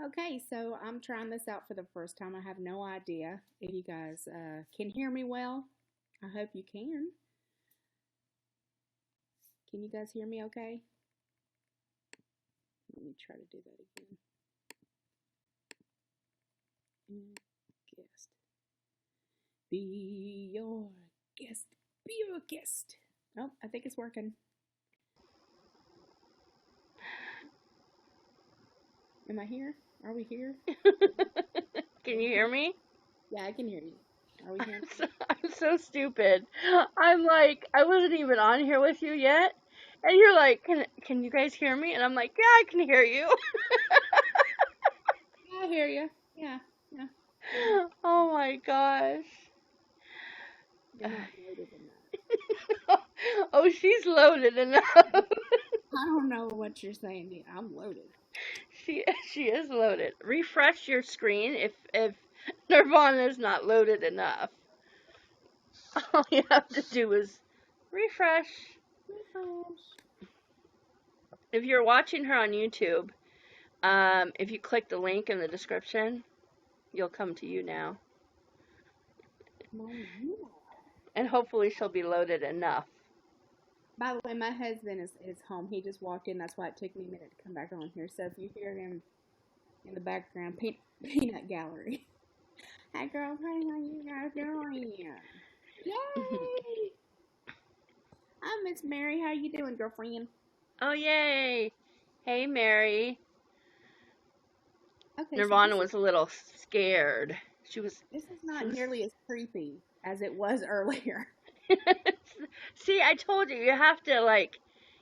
Okay, so I'm trying this out for the first time. I have no idea if you guys can hear me well. I hope you can. Can you guys hear me okay? Let me try to do that again. Guest. Be your guest. Be your guest. Oh, I think it's working. Am I here? Are we here? Can you hear me? Yeah, I can hear you. Are we here? I'm so stupid. I'm like, I wasn't even on here with you yet, and you're like, can you guys hear me? And I'm like, yeah, I can hear you. Yeah, I hear you. Yeah, yeah. Oh my gosh. You're not loaded enough. Oh, she's loaded enough. I don't know what you're saying. Dude. I'm loaded. She is loaded. Refresh your screen if Nirvana is not loaded enough. All you have to do is refresh. Refresh. If you're watching her on YouTube, if you click the link in the description, you'll come to YouNow, My you. and hopefully she'll be loaded enough. By the way, my husband is home. He just walked in. That's why it took me a minute to come back on here. So if you hear him in the background, peanut gallery. Hi, girls. Hey, how you guys doing? Yay! Hi, Miss Mary. How you doing, girlfriend? Oh yay! Hey Mary. Okay, so Nirvana was a little scared. She was. this is She not was. nearly as creepy as it was earlier. See, I told you you have to like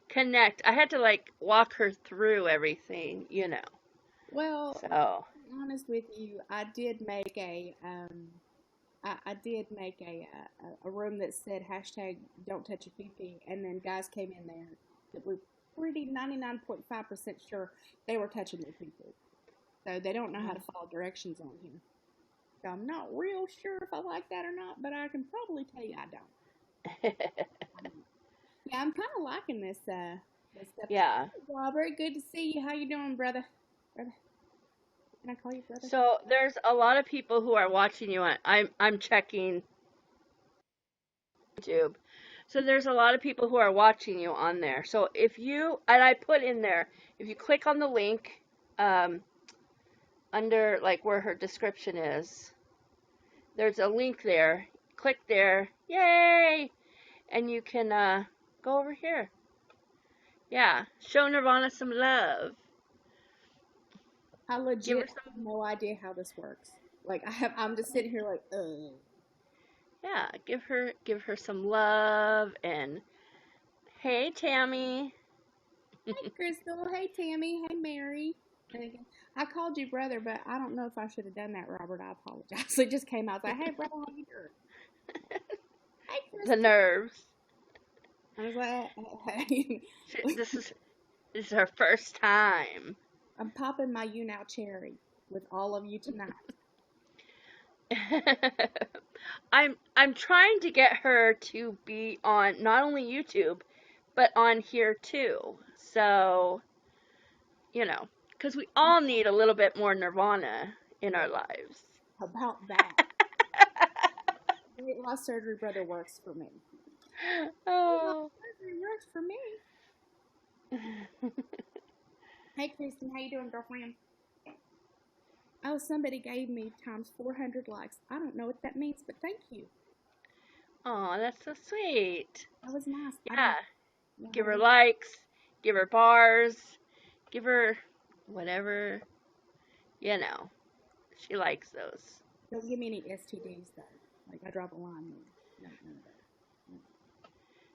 connect. I had to like walk her through everything. Well, So to be honest with you, I did make a room that said hashtag don't touch a pee, and then guys came in there that were pretty 99.5% sure they were touching their pee. So they don't know how to follow directions on here. So I'm not real sure if I like that or not, but I can probably tell you I don't. Yeah, I'm kind of liking this stuff. yeah. Robert, good to see you. How you doing, brother? Brother, can I call you brother? So there's a lot of people who are watching you on. I'm checking YouTube. So there's a lot of people who are watching you on there. So if you and I put in there, if you click on the link um, under like where her description is, there's a link there. Click there, yay, and you can go over here. Yeah, show Nirvana some love. I Give her legit have some. no idea how this works. I'm just sitting here like, Yeah, give her some love and hey Tammy. Hey, Crystal. Hey, Tammy. Hey, Mary. And again, I called you brother, but I don't know if I should have done that, Robert. I apologize. It just came out. I was like, hey, brother, how you doing? Hey, The Crystal. nerves. I was like, hey. This is her first time. I'm popping my YouNow cherry with all of you tonight. I'm trying to get her to be on not only YouTube, but on here too. So, because we all need a little bit more Nirvana in our lives. How about that? Weight loss surgery, brother, works for me. Weight loss Oh. surgery works for me. Hey, Kristen, how you doing, girlfriend? Oh, somebody gave me times 400 likes. I don't know what that means, but thank you. Oh, that's so sweet. That was nice. I Yeah. don't know how Give to her work. likes, give her bars, give her whatever, you know. She likes those. Don't give me any STDs though. Like I drop a line there. No, none of that. No,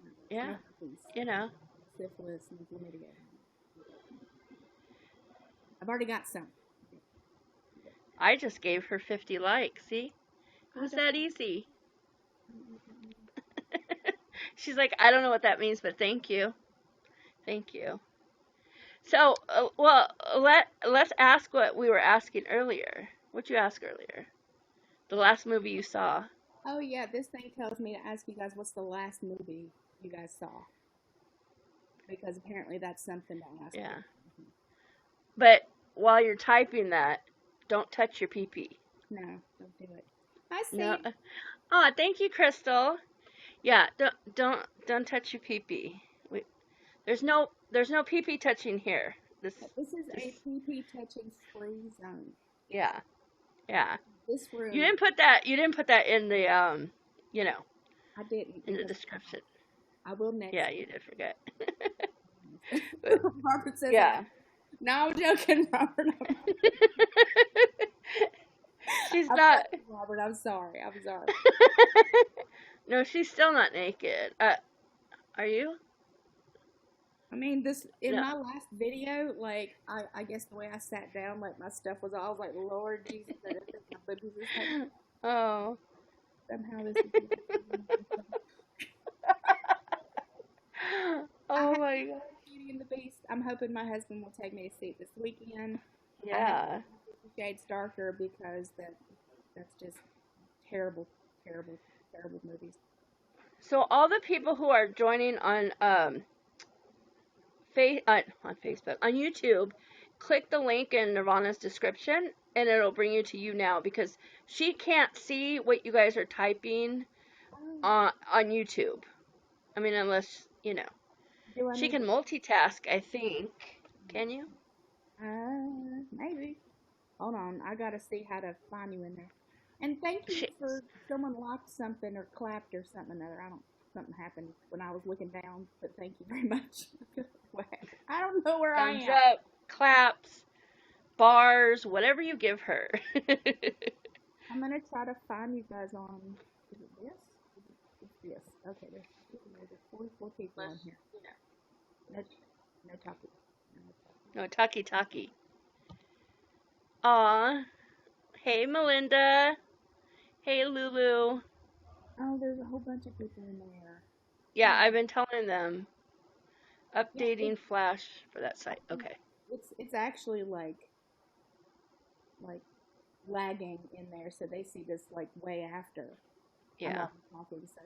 none of those. Yeah, No herpes, you know. syphilis, no chlamydia. I've already got some. I just gave her 50 likes. See? It I was don't. that easy. She's like, I don't know what that means, but thank you. Thank you. So, let's ask what we were asking earlier. What you asked earlier? The last movie you saw. Oh yeah, this thing tells me to ask you guys what's the last movie you guys saw because apparently that's something to ask people. Yeah. But while you're typing that, don't touch your pee-pee. No, don't do it. I see. No. Oh, thank you, Crystal. Yeah, don't touch your pee-pee. There's no pee-pee touching here. This is a pee-pee touching free zone. Yeah. Yeah. This room. You didn't put that in the you know. I didn't. In the description. I will next. Yeah, you did forget. Robert says, yeah. No, I'm joking, Robert. She's not. Robert, I'm sorry. No, she's still not naked. Are you? I mean, my last video, like, I guess the way I sat down, like, my stuff was all, I was like, Lord Jesus, I don't think my boobies is like, oh. Somehow this is oh my God. Beauty and the Beast. I'm hoping my husband will take me to see it this weekend. Yeah. Shades darker because that's just terrible movies. So all the people who are joining on Facebook, on YouTube, click the link in Nirvana's description and it'll bring you to YouNow because she can't see what you guys are typing on YouTube. I mean, unless, she can multitask, I think. Can you? Maybe. Hold on, I gotta see how to find you in there. And thank you for someone liked something or clapped or something or other. Something happened when I was looking down, but thank you very much. I don't know where I am. Thumbs up, claps, bars, whatever you give her. I'm gonna try to find you guys on. Is it this? It's this. Okay, there's 44 people on here. No talkie. No talkie. Aw. Hey, Melinda. Hey, Lulu. Oh, there's a whole bunch of people in there. Yeah, I've been telling them. Updating Flash for that site. Okay. It's actually like lagging in there, so they see this like way after. Yeah. I'm talking, so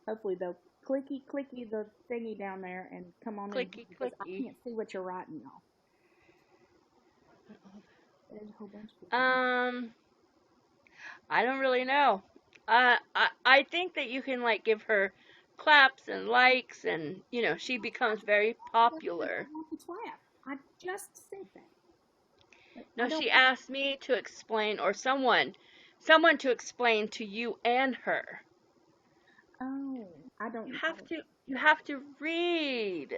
hopefully they'll clicky the thingy down there and come on clicky. I can't see what you're writing, y'all. There's a whole bunch of people. I don't really know. I think that you can like give her claps and likes and she becomes very popular. I just said that. No, she asked me to explain or someone to explain to you and her. Oh, I don't. You have to read.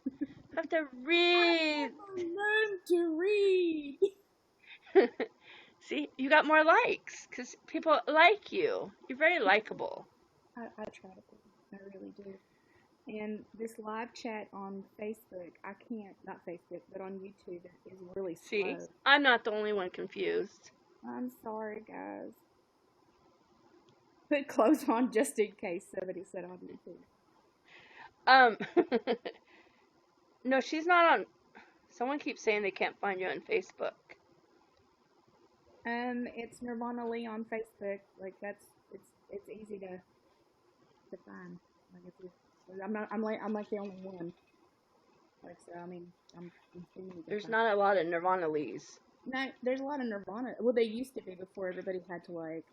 You have to read. I learned to read. See, you got more likes because people like you. You're very likable. I try to be. I really do. And this live chat on Facebook, I can't, not Facebook, but on YouTube is really slow. See, I'm not the only one confused. I'm sorry, guys. Put clothes on just in case somebody said on YouTube. No, she's not on. Someone keeps saying they can't find you on Facebook. It's Nirvana Lee on Facebook. Like it's easy to find. Like I'm like the only one. Like so, I mean, I'm there's not a lot of Nirvana Lees. No, there's a lot of Nirvana. Well, they used to be before everybody had to like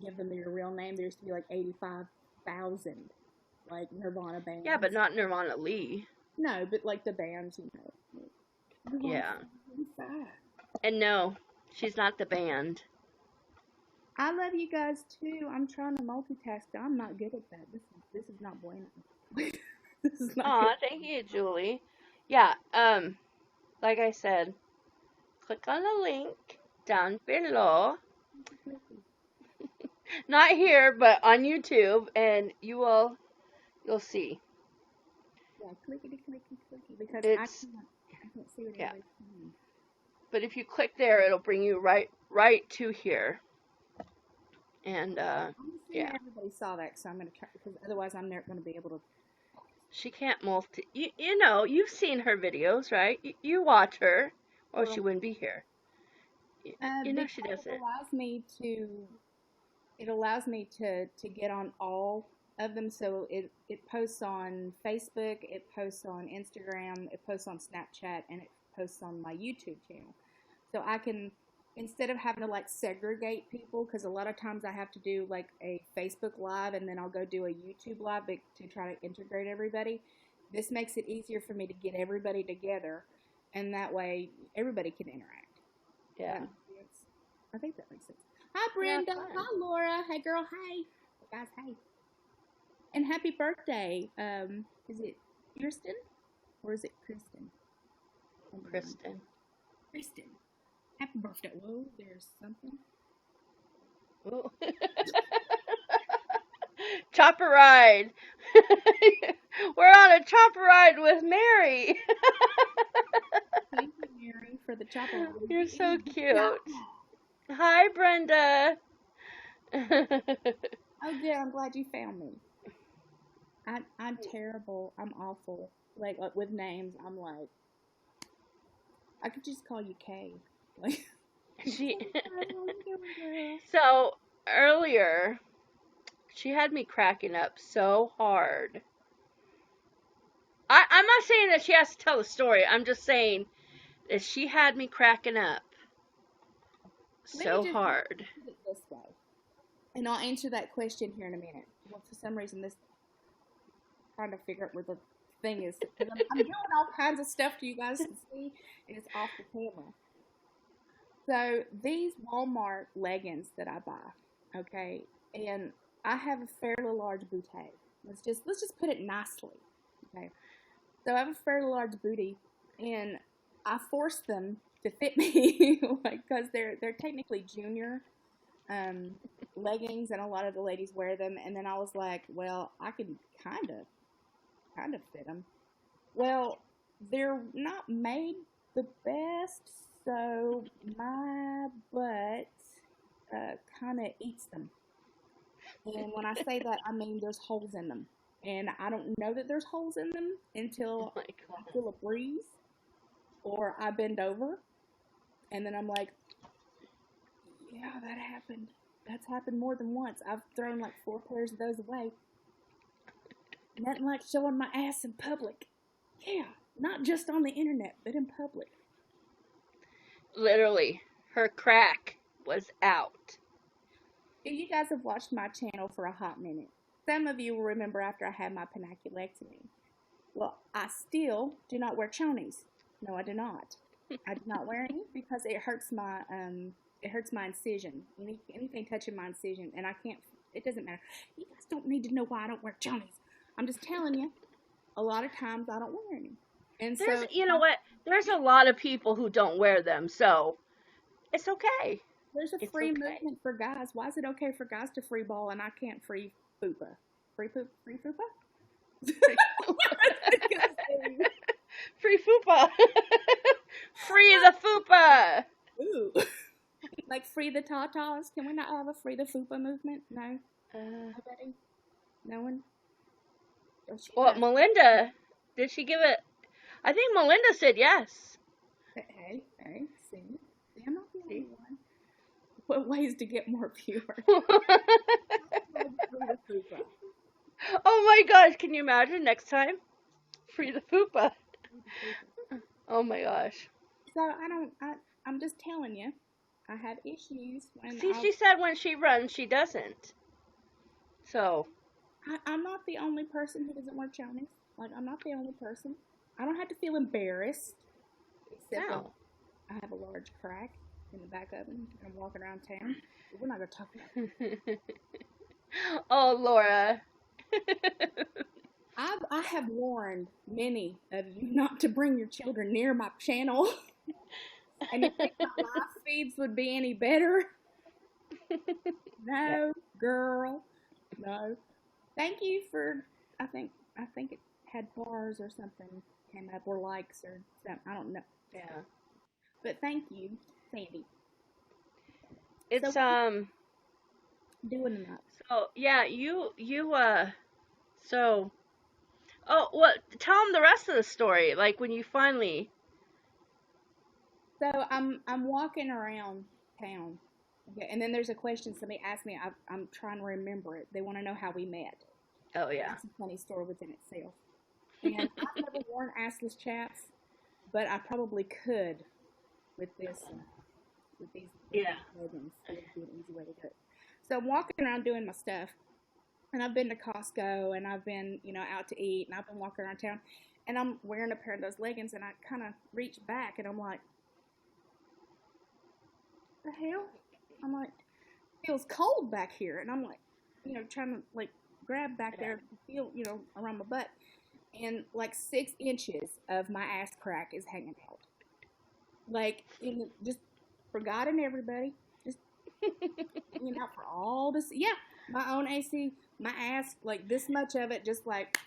give them their real name. There used to be like 85,000 like Nirvana bands. Yeah, but not Nirvana Lee. No, but like the bands, Yeah. And no, she's not the band. I love you guys too. I'm trying to multitask. I'm not good at that. This is not bueno. This is not. Aw, thank you, Julie. Yeah. Like I said, click on the link down below. Not here, but on YouTube, and you'll see. Yeah, clickety, because I can't see what everybody's saying. But if you click there, it'll bring you right to here. And yeah. Everybody saw that, so I'm gonna try because otherwise I'm never gonna be able to. She can't you've seen her videos, right? You watch her, or she wouldn't be here. She does it. It allows me to get on all of them. So it posts on Facebook, it posts on Instagram, it posts on Snapchat, and posts on my YouTube channel. So I can, instead of having to like segregate people, because a lot of times I have to do like a Facebook Live and then I'll go do a YouTube Live to try to integrate everybody. This makes it easier for me to get everybody together, and that way everybody can interact. Yeah. I think that makes sense. Hi, Brenda. Hi, Laura. Hey, girl. Hey. Guys, hey. And happy birthday. Is it Kirsten or is it Kristen? Kristen. Kristen. Happy birthday. Whoa, there's something. Ooh. Chopper ride. We're on a chopper ride with Mary. Thank you, Mary, for the chopper ride. You're so cute. Hi, Brenda. Oh, good. I'm glad you found me. I'm terrible. I'm awful. Like with names, I'm like, I could just call you Kay. Like, so earlier, she had me cracking up so hard. I'm not saying that she has to tell the story. I'm just saying that she had me cracking up so hard. Put it this way, and I'll answer that question here in a minute. Well, for some reason, this trying to figure out where the thing is. I'm doing all kinds of stuff to you guys to see, and it's off the camera. So these Walmart leggings that I buy, okay, and I have a fairly large booty. Let's just put it nicely, okay. So I have a fairly large booty, and I force them to fit me, like, because they're technically junior leggings, and a lot of the ladies wear them. And then I was like, well, I can kind of fit them. Well, they're not made the best, so my butt kind of eats them. And when I say that, I mean there's holes in them. And I don't know that there's holes in them until I feel a breeze or I bend over. And then I'm like, yeah, that happened. That's happened more than once. I've thrown like 4 pairs of those away. Nothing like showing my ass in public. Yeah, not just on the internet, but in public. Literally, her crack was out. You guys have watched my channel for a hot minute. Some of you will remember after I had my panaculectomy. Well, I still do not wear chonies. No, I do not. I do not wear any because it hurts my incision. Anything touching my incision, and I can't. It doesn't matter. You guys don't need to know why I don't wear chonies. I'm just telling you. A lot of times I don't wear any. And so, you know what? There's a lot of people who don't wear them, so it's okay. There's a free movement for guys. Why is it okay for guys to free ball and I can't free fupa? Free fupa? Free fupa. Free the fupa. Ooh. Like free the tatas? Can we not have a free the fupa movement? No? Nobody? No one? Well, Melinda, did she give it? I think Melinda said yes. Hey, see? I'm not the only one. What ways to get more viewers? Oh my gosh, can you imagine next time? Free the fupa. Oh my gosh. So I'm just telling you, I have issues when she said when she runs, she doesn't. So. I'm not the only person who doesn't wear chonies. Like, I'm not the only person. I don't have to feel embarrassed. Except no. I have a large crack in the back of them. I'm walking around town. But we're not going to talk about it. Oh, Laura. I have warned many of you not to bring your children near my channel. And you think my live feeds would be any better? No, girl. No. Thank you for, I think it had bars or something came up, or likes or something. I don't know. Yeah. But thank you, Sandy. It's, doing enough. So, yeah, so, oh, well, tell them the rest of the story, like when you finally. So, I'm walking around town. Okay, and then there's a question somebody asked me. I'm trying to remember it. They want to know how we met. Oh, yeah. That's a funny story within itself. And I've never worn assless chaps, but I probably could with this with these Yeah. leggings. It would be an easy way to do it. So I'm walking around doing my stuff, and I've been to Costco, and I've been, out to eat, and I've been walking around town, and I'm wearing a pair of those leggings, and I kind of reach back, and I'm like, the hell? I'm like, it feels cold back here, and I'm like, trying to like grab back there to feel, around my butt, and like 6 inches of my ass crack is hanging out, like just for God and everybody, just hanging out for all this. Yeah, my own AC, my ass, like this much of it, just like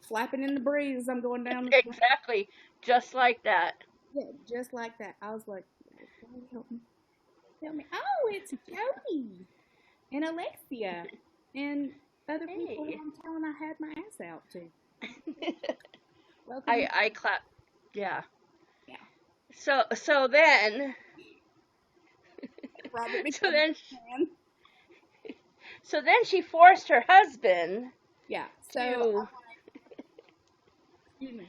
flapping in the breeze as I'm going down the street. Exactly. Just like that. Yeah, just like that. I was like, "God, help me, help me!" Oh, it's Jody and Alexia and other people who Hey. I'm telling I had my ass out to. Welcome. I clap. Yeah. Yeah, So then Robert so becomes then a man. so then she forced her husband Yeah. to Excuse me.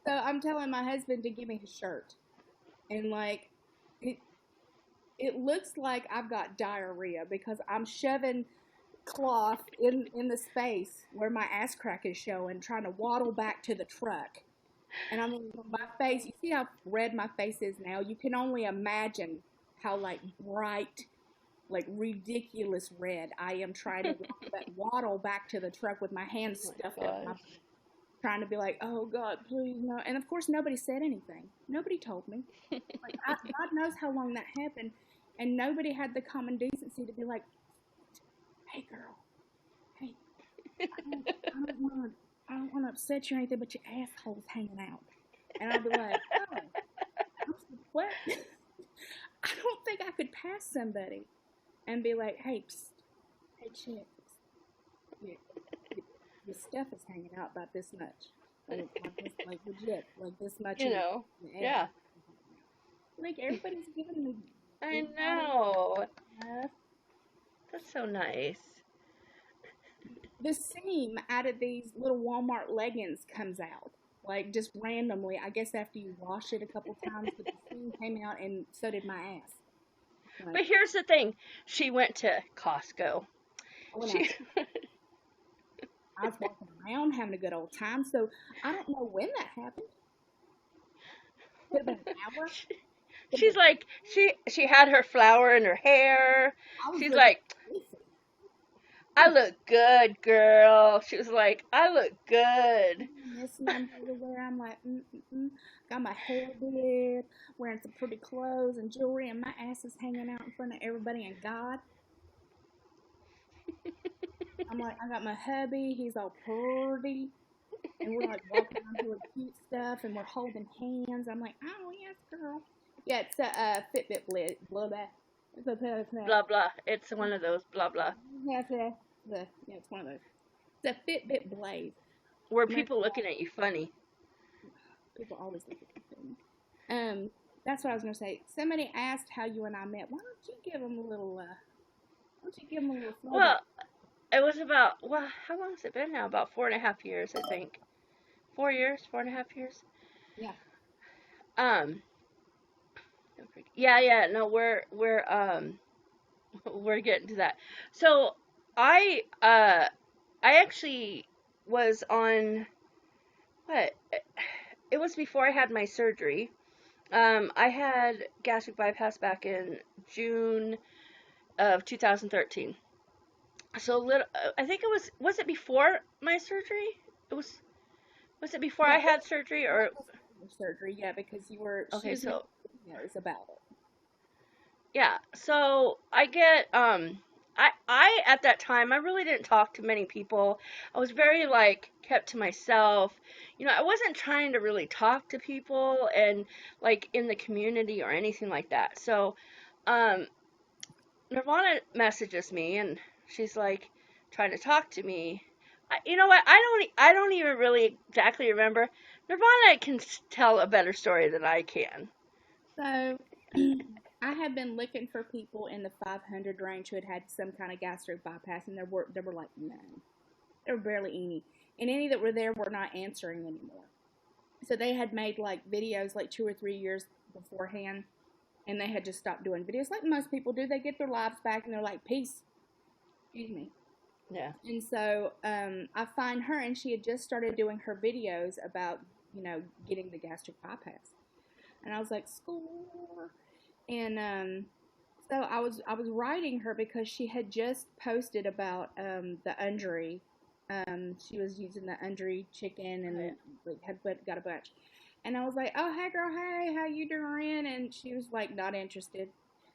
So I'm telling my husband to give me his shirt, and like it, it looks like I've got diarrhea because I'm shoving cloth in the space where my ass crack is showing, trying to waddle back to the truck. And I mean, my face. You see how red my face is now. You can only imagine how like bright, like ridiculous red I am trying to waddle back to the truck with my hands Oh stuffed my up my, gosh. trying to be like, oh God, please no. And of course, nobody said anything. Nobody told me. Like, God knows how long that happened, and nobody had the common decency to be like, hey girl, hey, I don't want to upset you or anything, but your asshole's hanging out. And I'll be like, oh, what? I don't think I could pass somebody and be like, hey, psst, hey, chick, your, your stuff is hanging out about this much. Like legit, like this much. You know. Yeah. Like everybody's giving me. I know. Stuff. That's so nice. The seam out of these little Walmart leggings comes out. Like just randomly. I guess after you wash it a couple times, but the seam came out and so did my ass. Like, But here's the thing. She went to Costco. She I was walking around having a good old time, so I don't know when that happened. Could have been an hour. She's like she had her flower in her hair. I was She's looking like, I look good, girl. She was like, I look good. this number everywhere. I'm like, got my hair did, wearing some pretty clothes and jewelry, and my ass is hanging out in front of everybody and God. I'm like, I got my hubby. He's all pretty. And we're like walking around doing cute stuff, and we're holding hands. I'm like, oh yes, girl. Yeah, it's a Fitbit blah blah. It's a Blah blah. It's one of those blah blah. yeah, it's one of those. It's a Fitbit Blaze. Were people looking at you funny? People always look at me. That's what I was gonna say. Somebody asked how you and I met. Why don't you give them a little? Why don't you give them a little? Well, it was about how long has it been now? About 4.5 years, I think. 4 years, 4.5 years. Yeah. Yeah. No, we're we're getting to that. So I actually was on what? It was before I had my surgery. I had gastric bypass back in June of 2013. So I think it was it before my surgery? Was it before I had surgery or surgery? Yeah, because you were. okay, so It's about it. yeah. So I get I at that time I really didn't talk to many people. I was very like kept to myself. I wasn't trying to really talk to people and like in the community or anything like that. So um Nirvana messages me and she's like trying to talk to me. You know what? I don't even really exactly remember. Nirvana can tell a better story than I can. So, I have been looking for people in the 500 range who had had some kind of gastric bypass, and there were like none. There were barely any, and any that were there were not answering anymore. So they had made like videos like 2 or 3 years beforehand, and they had just stopped doing videos like most people do. They get their lives back and they're like, peace. Excuse me. Yeah. And so I find her, and she had just started doing her videos about, getting the gastric bypass. And I was like, score. And so I was writing her because she had just posted about the Undri. She was using the Undri chicken and like, had got a bunch. And I was like, oh, hey, girl, hey, how you doing? And she was like, not interested.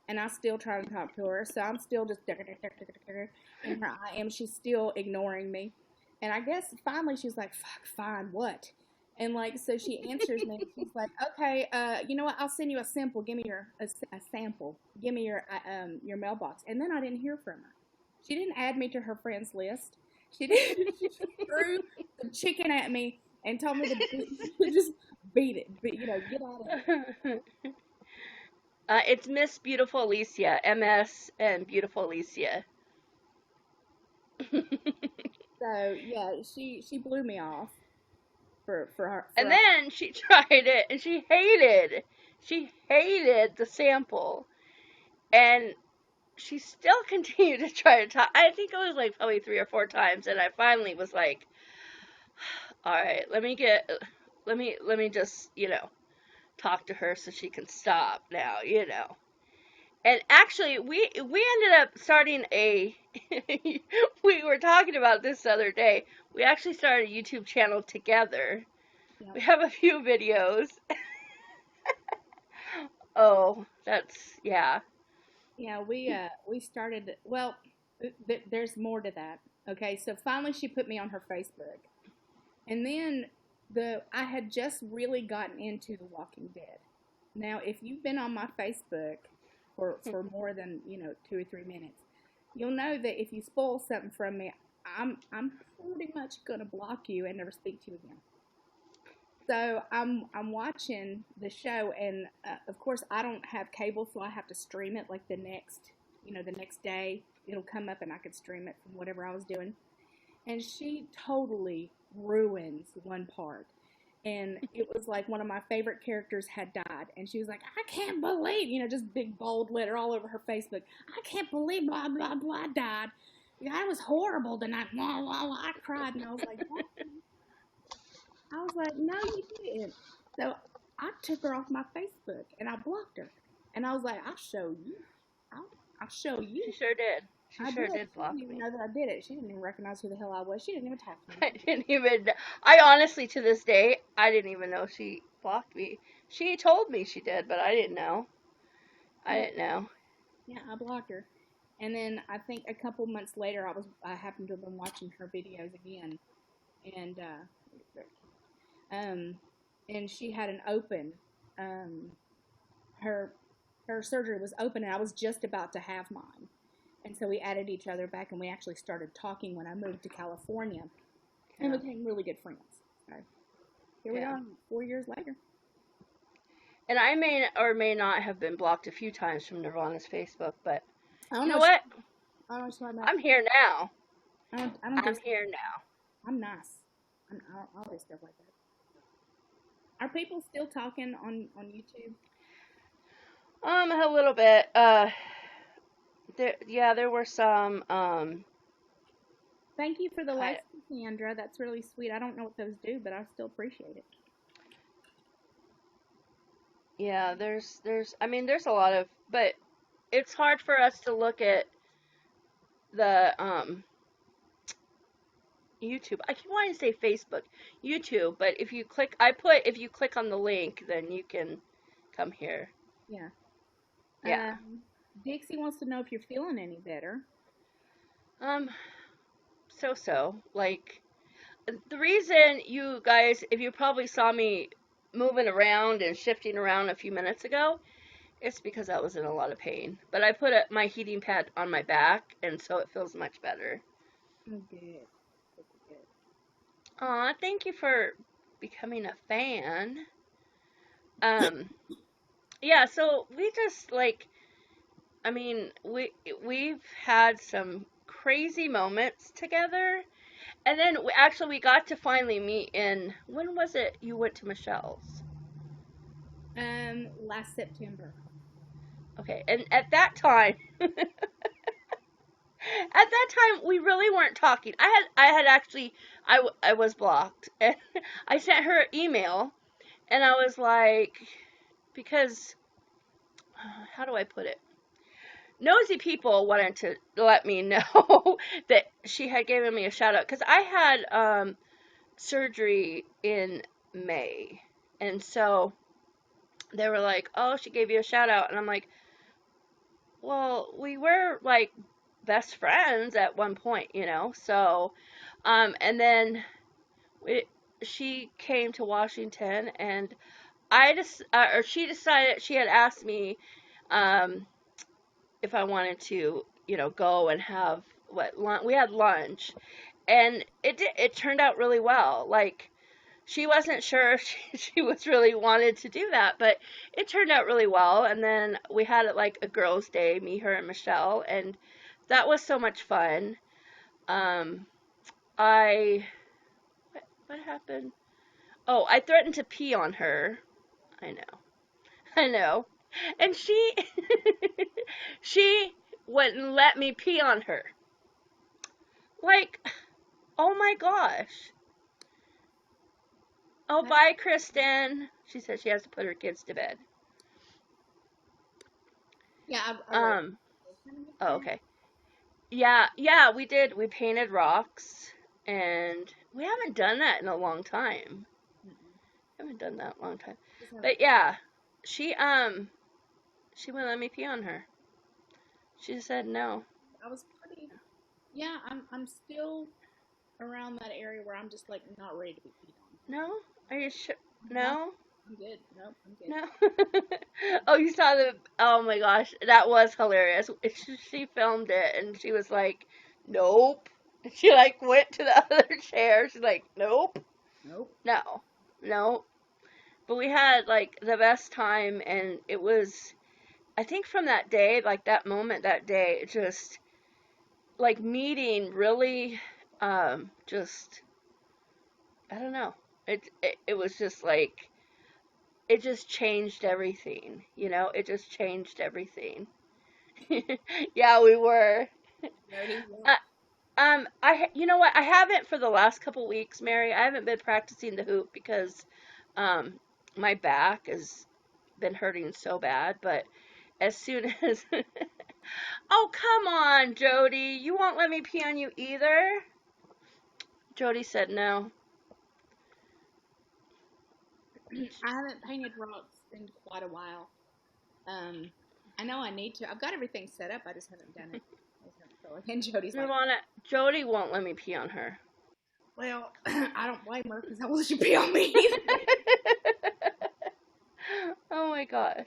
And I still try to talk to her. So I'm still just in her I am. She's still ignoring me. And I guess finally she's like, fuck, fine, what? And like, so she answers me. She's like, okay, you know what? I'll send you a sample. Give me a sample. Give me your mailbox. And then I didn't hear from her. She didn't add me to her friends list. She didn't. She threw the chicken at me and told me to just beat it. But get out of it. It's Miss Beautiful Alicia, MS and Beautiful Alicia. So yeah, she blew me off for her. And then she tried it and she hated the sample. And she still continued to try to talk. I think it was like probably 3 or 4 times, and I finally was like, all right, let me just, talk to her so she can stop now. And actually, we ended up starting a. We were talking about this the other day. We actually started a YouTube channel together. Yep. We have a few videos. Oh, that's yeah. Yeah, we started. Well, there's more to that. Okay, so finally she put me on her Facebook, and then I had just really gotten into The Walking Dead. Now, if you've been on my Facebook for more than 2 or 3 minutes, you'll know that if you spoil something from me, I'm pretty much gonna block you and never speak to you again. So I'm watching the show, and of course I don't have cable, so I have to stream it like the next day. It'll come up, and I could stream it from whatever I was doing. And she totally ruins one part, and it was like one of my favorite characters had died, and she was like, I can't believe, just big bold letter all over her Facebook. I can't believe blah blah blah died. Yeah, that was horrible tonight. Blah blah blah. I cried, and I was like, what? I was like, no, you didn't. So I took her off my Facebook and I blocked her. And I was like, I'll show you. I'll show you. She sure did. I She sure did. did She block didn't even me. know that I did it. She didn't even recognize who the hell I was. She didn't even talk to I me. didn't even. I honestly, to this day, I didn't even know she blocked me. She told me she did, but I didn't know. I Yeah, didn't know. yeah, I blocked her. And then I think a couple months later, I happened to have been watching her videos again, and um, and she had an open, um, her her surgery was open, and I was just about to have mine. And so we added each other back, and we actually started talking when I moved to California and Yeah. became really good friends. So here we Yeah. are 4 years later. And I may or may not have been blocked a few times from Nirvana's Facebook, but I don't you know know what, what? I don't know what you're talking about. I'm here now. I don't do I'm stuff. here now. I'm nice. I don't do stuff like that. Are people still talking on YouTube? A little bit. There were some. Thank you for the Kind likes, Cassandra. That's really sweet. I don't know what those do, but I still appreciate it. yeah. I mean, there's a lot of, but it's hard for us to look at the YouTube. I keep wanting to say Facebook, YouTube, but if you click on the link, then you can come here. Yeah. Yeah. Dixie wants to know if you're feeling any better. Um. So. Like, the reason you guys, if you probably saw me moving around and shifting around a few minutes ago, it's because I was in a lot of pain. But I put my heating pad on my back, and so it feels much better. Oh, good. Good, good. Aw, thank you for becoming a fan. Um, yeah, so we just like, I mean, we've had some crazy moments together, And then we got to finally meet in, when was it you went to Michelle's? Last September. Okay, and at that time, at that time we really weren't talking. I had actually, I was blocked, and I sent her an email, and I was like, because how do I put it? Nosy people wanted to let me know that she had given me a shout out because I had surgery in May, and so they were like, "Oh, she gave you a shout out," and I'm like, "Well, we were like best friends at one point, you know." So, and then we, she came to Washington, and I just, or she decided she had asked me, um, if I wanted to, you know, go and have we had lunch, and it turned out really well. Like she wasn't sure if she was really wanted to do that, but it turned out really well. And then we had it like a girls' day, me, her, and Michelle, and that was so much fun. Um, I what happened? Oh, I threatened to pee on her. I know, I know, and she wouldn't let me pee on her. Like, oh my gosh. Oh, bye, Kristen. She says she has to put her kids to bed. Yeah, I wrote. Um, oh, okay. Yeah, we did. We painted rocks, and we haven't done that in a long time. Mm-mm. Haven't done that in a long time. Just have, But yeah, she she wouldn't let me pee on her. She said no. I was pretty. Yeah, I'm still around that area where I'm just like not ready to be peed on. No? Are you sure? No, No? I'm good. Nope, I'm good. No. Oh, you saw the. Oh my gosh, that was hilarious. She filmed it and she was like, "Nope." She like went to the other chair. She's like, "Nope, Nope. no, no." But we had like the best time, and it was. I think from that day, like that moment, that day, it just like meeting really, just I don't know. It was just like it just changed everything, you know? It just changed everything. Yeah, we were. Jody, yeah. Uh, you know what? I haven't for the last couple weeks, Mary. I haven't been practicing the hoop because, um, my back has been hurting so bad. But as soon as, oh come on, Jody, you won't let me pee on you either. Jody said no. I haven't painted rocks in quite a while. Um, I know I need to. I've got everything set up. I just haven't done it. I just haven't felt like. And Jody's like, Nirvana, Jody won't let me pee on her. well, I don't blame her because I will let you pee on me either. Oh my gosh.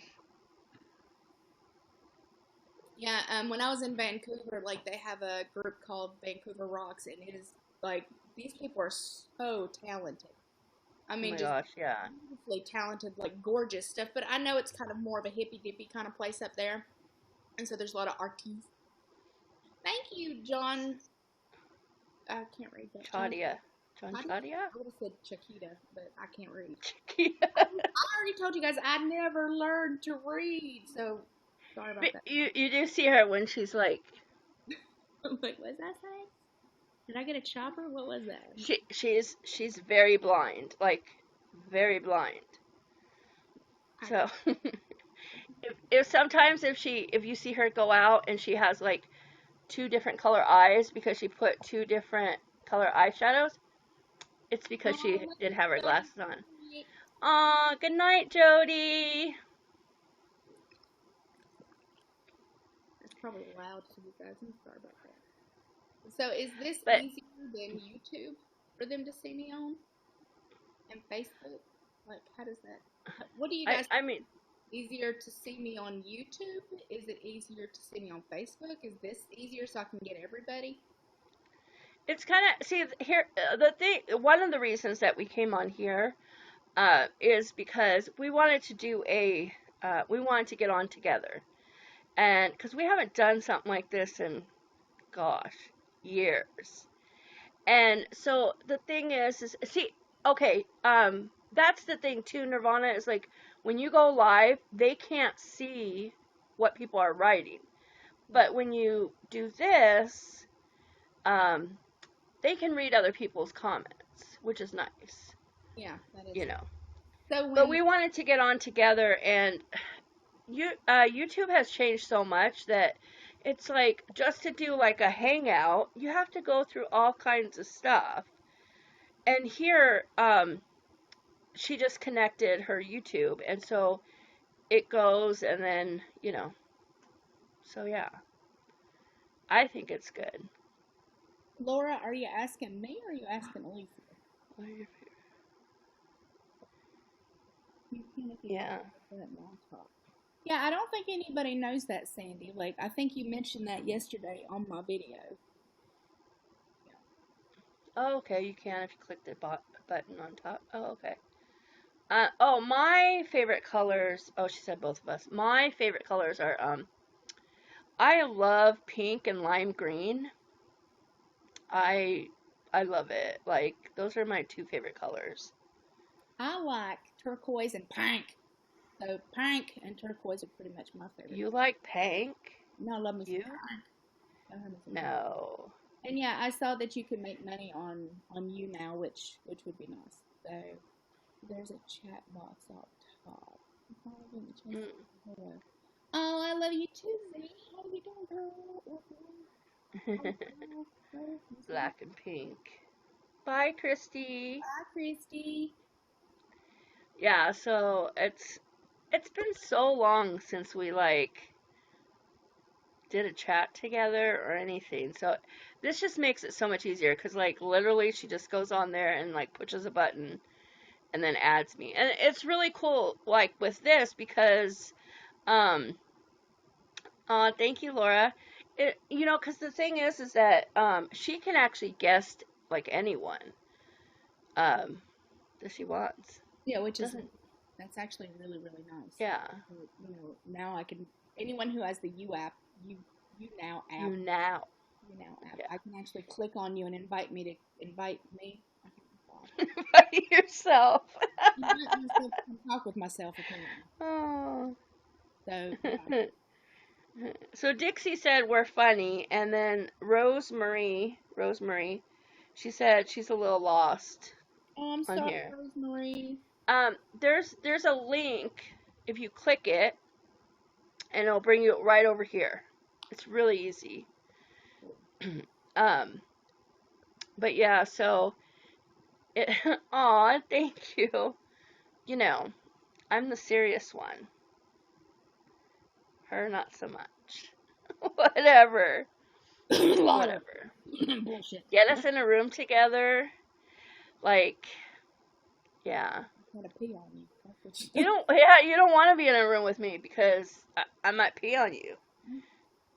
Yeah, when I was in Vancouver, like they have a group called Vancouver Rocks, and it is like these people are so talented. I Oh mean, my just gosh, yeah. beautifully talented, like gorgeous stuff. But I know it's kind of more of a hippy dippy kind of place up there, and so there's a lot of artistes. Thank you, John. I can't read that. John. Chadia. John I Chadia? would have said Chiquita, but I can't read. Chiquita. I already told you guys I never learned to read, so sorry about But that. you do see her when she's like Wait, what's that say? Did I get a chopper? What was that? she's very blind, like very blind. I So if sometimes if you see her go out and she has like two different color eyes because she put two different color eyeshadows, it's because Oh, she did have her good glasses on. night. Aw, good night, Jody. That's probably loud to you guys. I'm sorry about that. So, is this But easier than YouTube for them to see me on and Facebook? Like, how does that? What do you guys I mean easier to see me on YouTube? Is it easier to see me on Facebook? Is this easier so I can get everybody? it's kind of see here the thing. One of the reasons that we came on here is because we wanted to do we wanted to get on together, and because we haven't done something like this in gosh years, And so the thing is see, okay, that's the thing too, Nirvana, is like when you go live, they can't see what people are writing. But when you do this, um, they can read other people's comments, which is nice, Yeah, that is you nice. know. So But when we wanted to get on together, and YouTube has changed so much that it's like just to do like a hangout, you have to go through all kinds of stuff. And here, she just connected her YouTube, and so it goes, and then so yeah, I think it's good. Laura, are you asking me or are you asking Alicia? You can if you want Yeah. to put it on top. Yeah, I don't think anybody knows that, Sandy. Like, I think you mentioned that yesterday on my video. Oh, okay, you can if you click the button on top. Oh, okay. Oh, my favorite colors. Oh, she said both of us. My favorite colors are I love pink and lime green. I I love it. Like those are my two favorite colors. I like turquoise and pink. So pink and turquoise are pretty much my favorite You color. like pink? No, I love me some You? pink. I love me some pink. No. And yeah, I saw that you could make money on YouNow, which would be nice. So there's a chat box up top. Mm. Oh, I love you too, Z. How you doing, girl? Black and pink. Bye, Christy. Bye, Christy. Yeah, so it's been so long since we like did a chat together or anything. So this just makes it so much easier because like literally she just goes on there and like pushes a button and then adds me. And it's really cool like with this because um thank you, Laura. Cuz the thing is that she can actually guest like anyone um that she wants. Yeah, which is Doesn't that's actually really nice. yeah. Now I can anyone who has the you now app You now. Yeah. I can actually click on you and invite me. I By yourself. can invite myself and talk with myself apparently. Oh. So yeah. So Dixie said we're funny, and then Rosemary, she said she's a little lost Oh, I'm on sorry, here. Rosemary. There's a link if you click it, and it'll bring you right over here. It's really easy. um, but yeah, so it. Aw, thank you. You know, I'm the serious one. Her not so much. Whatever. Whatever. Bullshit. Get us in a room together. Like, yeah. I'm gonna pee on you. That's what You don't want to be in a room with me because I might pee on you.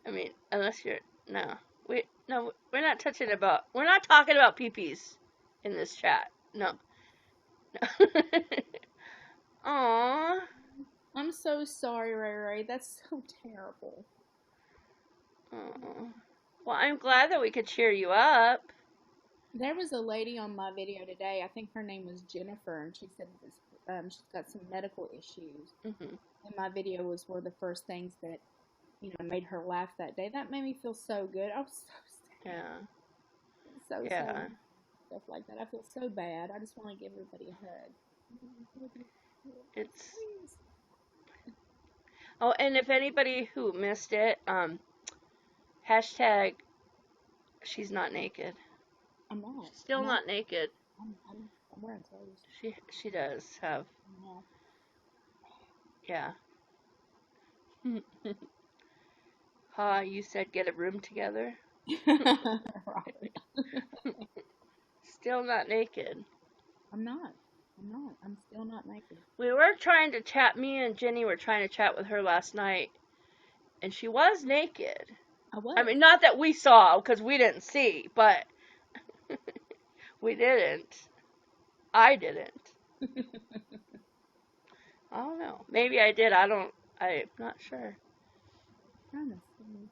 I mean, unless you're, no. We're not we're not talking about pee-pees in this chat. No. No. Aww. I'm so sorry, Ray Ray. That's so terrible. Aww. Well, I'm glad that we could cheer you up. There was a lady on my video today. I think her name was Jennifer, and she said this, she's got some medical issues. Hmm. And my video was one of the first things that made her laugh that day. That made me feel so good. I was so sad. Yeah. So Yeah. stuff like that. I feel so bad. I just want to give everybody a hug. It's. Oh, and if anybody who missed it, hashtag she's not naked. I'm not. She's still I'm not. not naked. I'm wearing clothes. She does have, yeah. Ha, you said get a room together. Right. Still not naked. I'm not. I'm still not naked. We were trying to chat. Me and Jenny were trying to chat with her last night, and she was naked. I was. I mean, not that we saw, because we didn't see, but we didn't. I didn't. I don't know. Maybe I did. I'm not sure. Trying to see.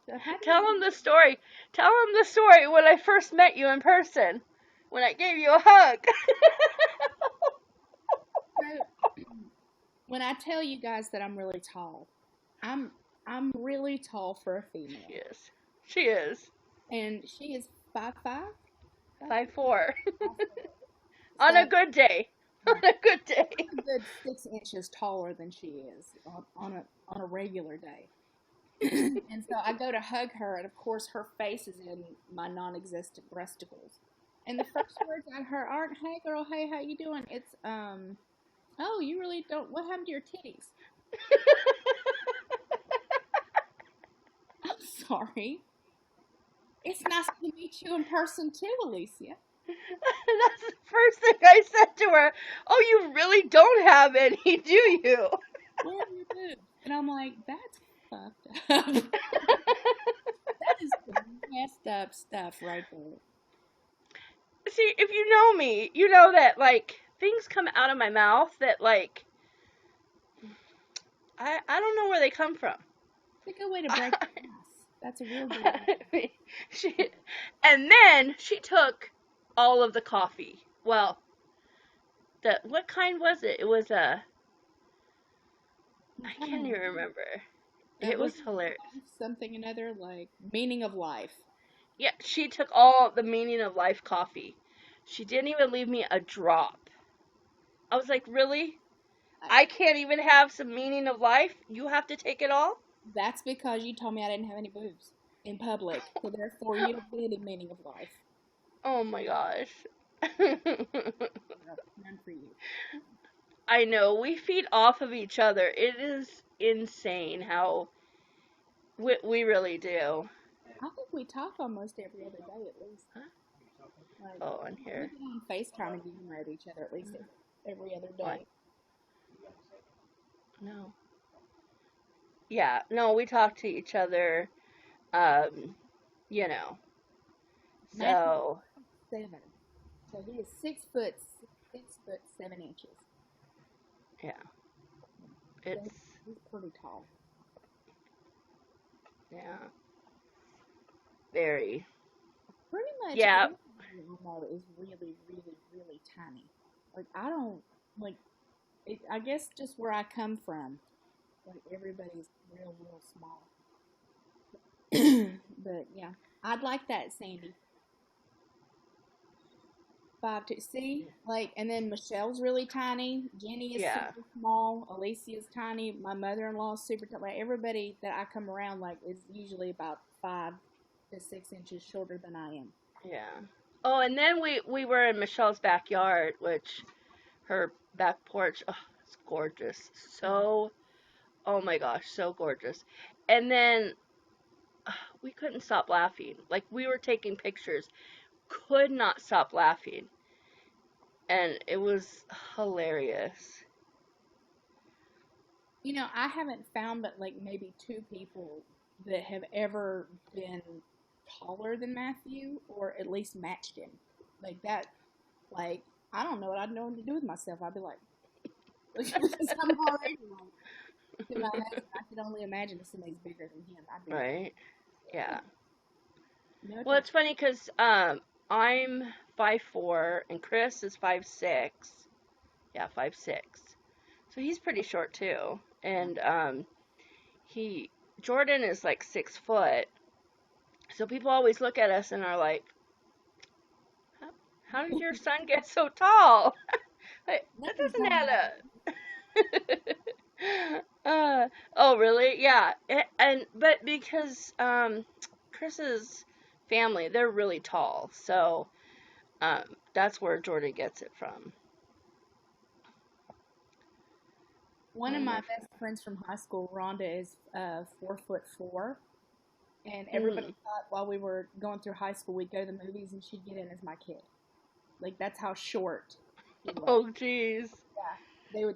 So how do Tell you him the story. Tell him the story when I first met you in person. When I gave you a hug. so when I tell you guys that I'm really tall, I'm I'm really tall for a She female. is. She is. And she is 5'5", 5'4". 5'4". On So a good day. On yeah, a good day. I'm a good 6 inches taller than she is on a regular day. And so I go to hug her, and of course her face is in my non-existent breasticles. And the first words out of her aren't "Hey girl, hey, how you doing?" It's "Oh, you really don't. What happened to your titties?" I'm sorry. It's nice to meet you in person too, Alicia. That's the first thing I said to her. Oh, you really don't have any, do you? Where are your boobs? And I'm like, that's fucked up. That is some messed up stuff right there. See, if you know me, you know that, like, things come out of my mouth that, like, I don't know where they come from. It's a good way to break the ice. That's a real good way. she, and then she took all of the coffee. Well, what kind was it? It was I I can't don't even know. remember. It It was was hilarious. something another like meaning of life. Yeah, she took all the meaning of life coffee. She didn't even leave me a drop. I was like, really? I, I can't even have some meaning of life? You have to take it all? that's because you told me I didn't have any boobs in public, so therefore you don't get any meaning of life. Oh my gosh. Nope, none for you. I know, we feed off of each other. It is insane how we really do. I think we talk almost every other day at least. Huh? Like Oh, in we here. get on FaceTime and humor at each other at least every other What? day. No. Yeah, no, we talk to each other, um, you know. Matthew So, 7, so he is 6 foot 6'7" yeah, So it's, he's pretty tall. yeah, very. Pretty much Yeah, everybody I know is really, really, really tiny. Like I don't like. I guess just where I come from, like everybody's real, real small. But yeah, I'd like that, Sandy. 5'2". See, like, and then Michelle's really tiny. Jenny is yeah, super small. Alicia's tiny. My mother-in-law is super tiny. Like everybody that I come around, like, is usually about 5 to 6 inches shorter than I am. yeah. Oh, and then we were in Michelle's backyard, which her back porch, oh, it's gorgeous. Yeah. So, oh my gosh, so gorgeous. And then we couldn't stop laughing. Like we were taking pictures, could not stop laughing. And it was hilarious. I haven't found but like maybe two people that have ever been taller than Matthew or at least matched him. Like that, like, I don't know what I'd know what to do with myself. I'd be like, because I'm already like, I could only imagine if somebody's bigger than him. I'd be like, Right? Yeah. no Well, chance. it's funny because I'm 5'4" and Chris is 5'6". Yeah, 5'6". So he's pretty short too. And he Jordan is like 6 foot. So people always look at us and are like, how did your son get so tall? Like, that Nothing's doesn't wrong add up. Oh, really? Yeah. And but because Chris's family, they're really tall, so that's where Jordan gets it from. one of One my more. best friends from high school, Rhonda, is 4'4", and everybody Mm. thought while we were going through high school we'd go to the movies and she'd get in as my kid. Like that's how short she was. Oh, jeez. Yeah,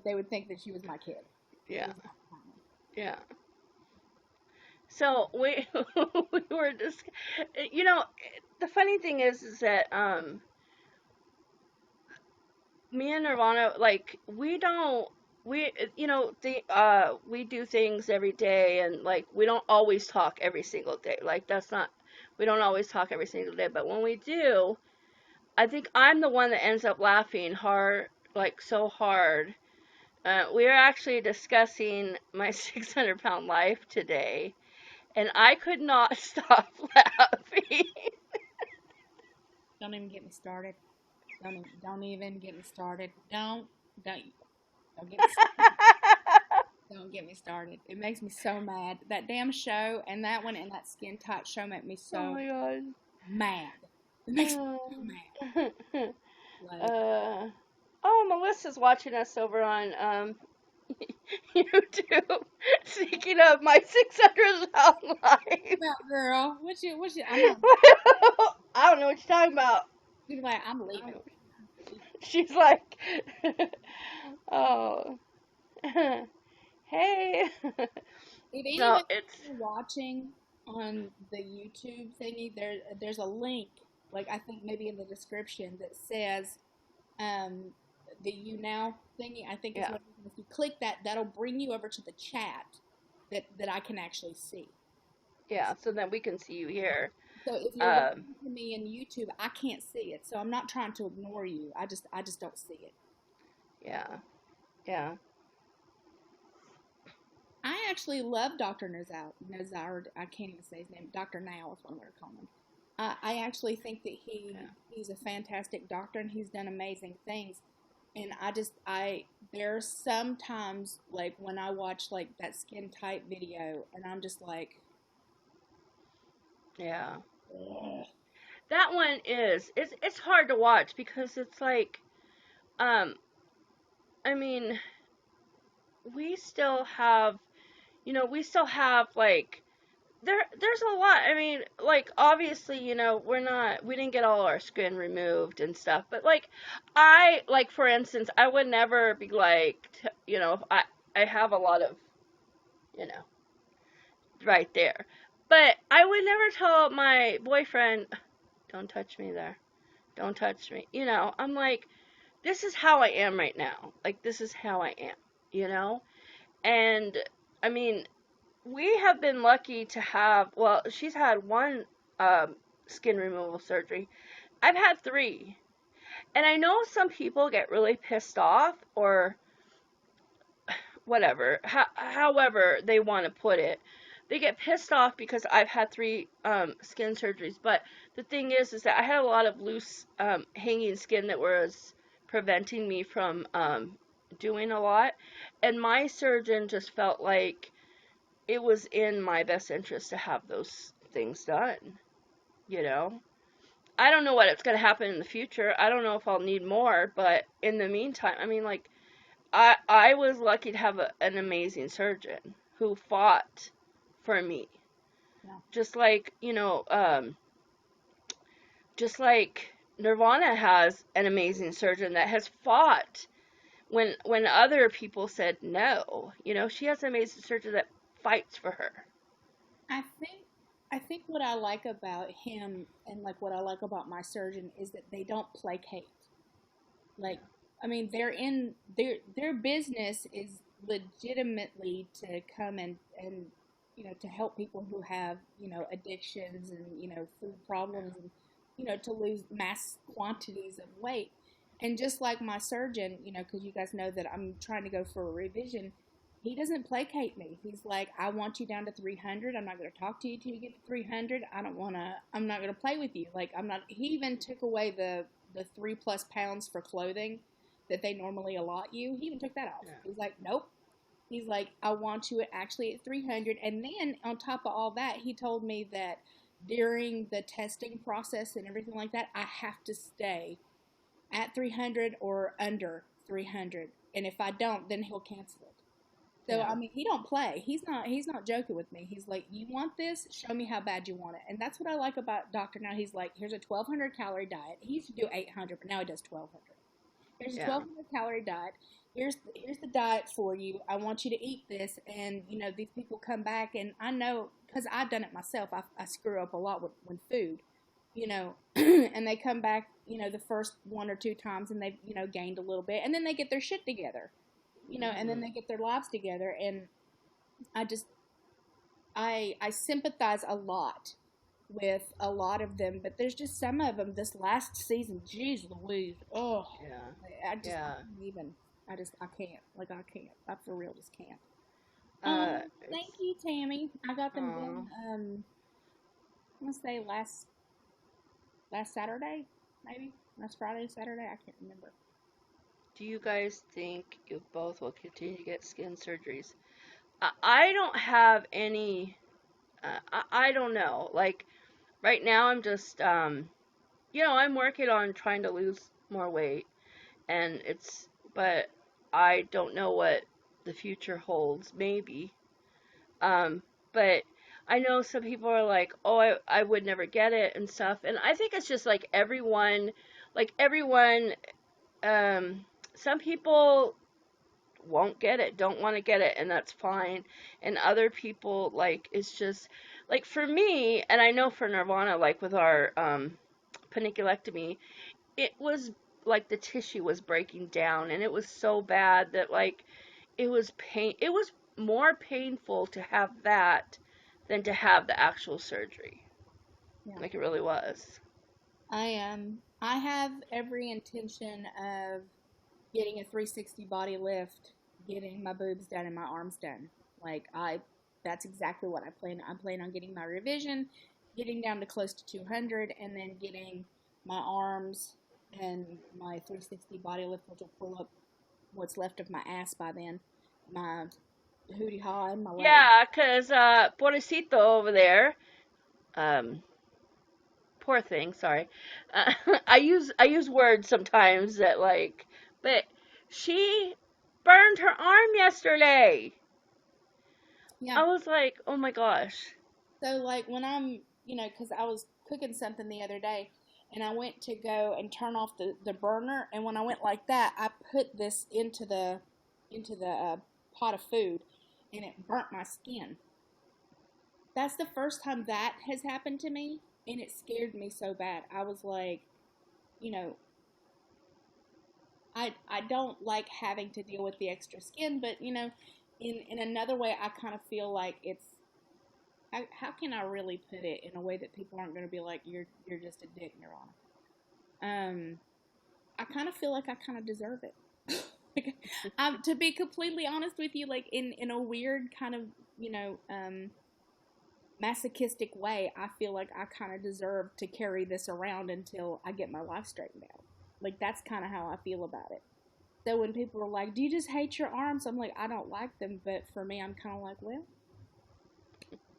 they would think that she was my kid. She Yeah. was not tiny. Yeah. So we we were just, you know, the funny thing is that me and Nirvana, like, we don't. we we do things every day, and like we don't always talk every single day. Like that's not we don't always talk every single day, but when we do, I think I'm the one that ends up laughing hard, like so hard. We are actually discussing my 600-pound life today, and I could not stop laughing. Don't even get me started. Don't even get me started. Don't get me don't get me started. It makes me so mad. That damn show and that one and that skin tight show make me Oh so my god. mad. It makes me so mad. Like Oh, Melissa's watching us over on YouTube. Speaking of my 600-pound life. about girl, I'm not I don't know what you're talking about. she's like, I'm leaving. She's like, oh, hey. If No, anybody's it's, watching on the YouTube thingy, there's a link, like I think maybe in the description that says um, the YouNow thingy. I think is yeah, what it is. If you click that, that'll bring you over to the chat that I can actually see. yeah, so that we can see you here. So if you're Um, watching to me in YouTube, I can't see it. So I'm not trying to ignore you. I just don't see it. yeah, yeah, I actually love Dr. Nazar. I can't even say his name. Dr. Now is what I'm going to call him. I actually think that yeah, he's a fantastic doctor and he's done amazing things. And I there's sometimes like when I watch like that skin tight video and I'm just like, yeah. ugh. That one it's hard to watch because it's like, um, I mean, we still have, we still have like there's a lot. I mean, like obviously, we didn't get all our skin removed and stuff, but like I like for instance, I would never be like, I have a lot of, you know, right there. But I would never tell my boyfriend, don't touch me there. Don't touch me. I'm like, this is how I am right now. Like this is how I am, you know? And I mean, we have been lucky to have, well, she's had one skin removal surgery. I've had three. And I know some people get really pissed off or whatever, however they want to put it. They get pissed off because I've had three skin surgeries. But the thing is that I had a lot of loose hanging skin that was preventing me from doing a lot. And my surgeon just felt like it was in my best interest to have those things done, you know? I don't know what it's going to happen in the future. I don't know if I'll need more, but in the meantime, I mean, like, I was lucky to have an amazing surgeon who fought for me. Yeah. Just like, just like Nirvana has an amazing surgeon that has fought when other people said no. She has an amazing surgeon that fights for her. I think I think what I like about him and like what I like about my surgeon is that they don't placate. Yeah. Like, I mean, their business is legitimately to come and to help people who have addictions and food problems and to lose mass quantities of weight. And just like my surgeon, because you guys know that I'm trying to go for a revision, he doesn't placate me. He's like, I want you down to 300. I'm not going to talk to you till you get to 300. I don't want to. I'm not going to play with you. Like I'm not. He even took away the 3+ pounds for clothing that they normally allot you. He even took that off. Yeah. He's like, nope. He's like, I want you actually at 300. And then on top of all that, he told me that during the testing process and everything like that, I have to stay at 300 or under 300. And if I don't, then he'll cancel it. So Yeah. I mean, he don't play. He's not joking with me. He's like, you want this? Show me how bad you want it. And that's what I like about Doctor Now. He's like, here's a 1,200 calorie diet. He used to do 800, but now he does 1,200. Here's a Yeah. 1,200 calorie diet. Here's the diet for you. I want you to eat this. And these people come back, and I know because I've done it myself. I screw up a lot with food, and they come back, the first one or two times, and they've gained a little bit, and then they get their shit together. and then they get their lives together. And I just, I sympathize a lot with a lot of them, but there's just some of them this last season, geez Louise, oh, Yeah. I just, I Yeah. can't even, I can't, like, I can't, I for real just can't. Thank It's you, Tammy. I got them aw. done, I want to say last Saturday, maybe last Friday, Saturday. I can't remember. Do you guys think you both will continue to get skin surgeries? I don't have any. I don't know. Like right now, I'm just I'm working on trying to lose more weight, and but I don't know what the future holds. Maybe. Um, but I know some people are like, oh, I would never get it and stuff, and I think it's just like everyone. Um, some people won't get it, don't want to get it, and that's fine. And other people, like, it's just like for me, and I know for Nirvana, like with our paniculectomy, it was like the tissue was breaking down, and it was so bad that like it was more painful to have that than to have the actual surgery. Yeah. Like it really was. I have every intention of getting a 360 body lift, getting my boobs done and my arms done. Like that's exactly what I plan on getting my revision, getting down to close to 200, and then getting my arms and my 360 body lift, which will pull up what's left of my ass by then, my hootie haw and my legs. Yeah, cause Pobrecito over there, um, poor thing, sorry. Uh, I use words sometimes that like, but she burned her arm yesterday. Yeah. I was like, oh my gosh. So like when I'm, because I was cooking something the other day, and I went to go and turn off the burner, and when I went like that, I put this into the pot of food, and it burnt my skin. That's the first time that has happened to me, and it scared me so bad. I was like, you know, I don't like having to deal with the extra skin, but in another way, I kind of feel like it's how can I really put it in a way that people aren't going to be like you're just a dick, Nirvana. I kind of feel like I kind of deserve it. Like, to be completely honest with you, like in a weird kind of masochistic way, I feel like I kind of deserve to carry this around until I get my life straightened out. Like that's kind of how I feel about it. So when people are like, "Do you just hate your arms?" I'm like, I don't like them, but for me, I'm kind of like, well,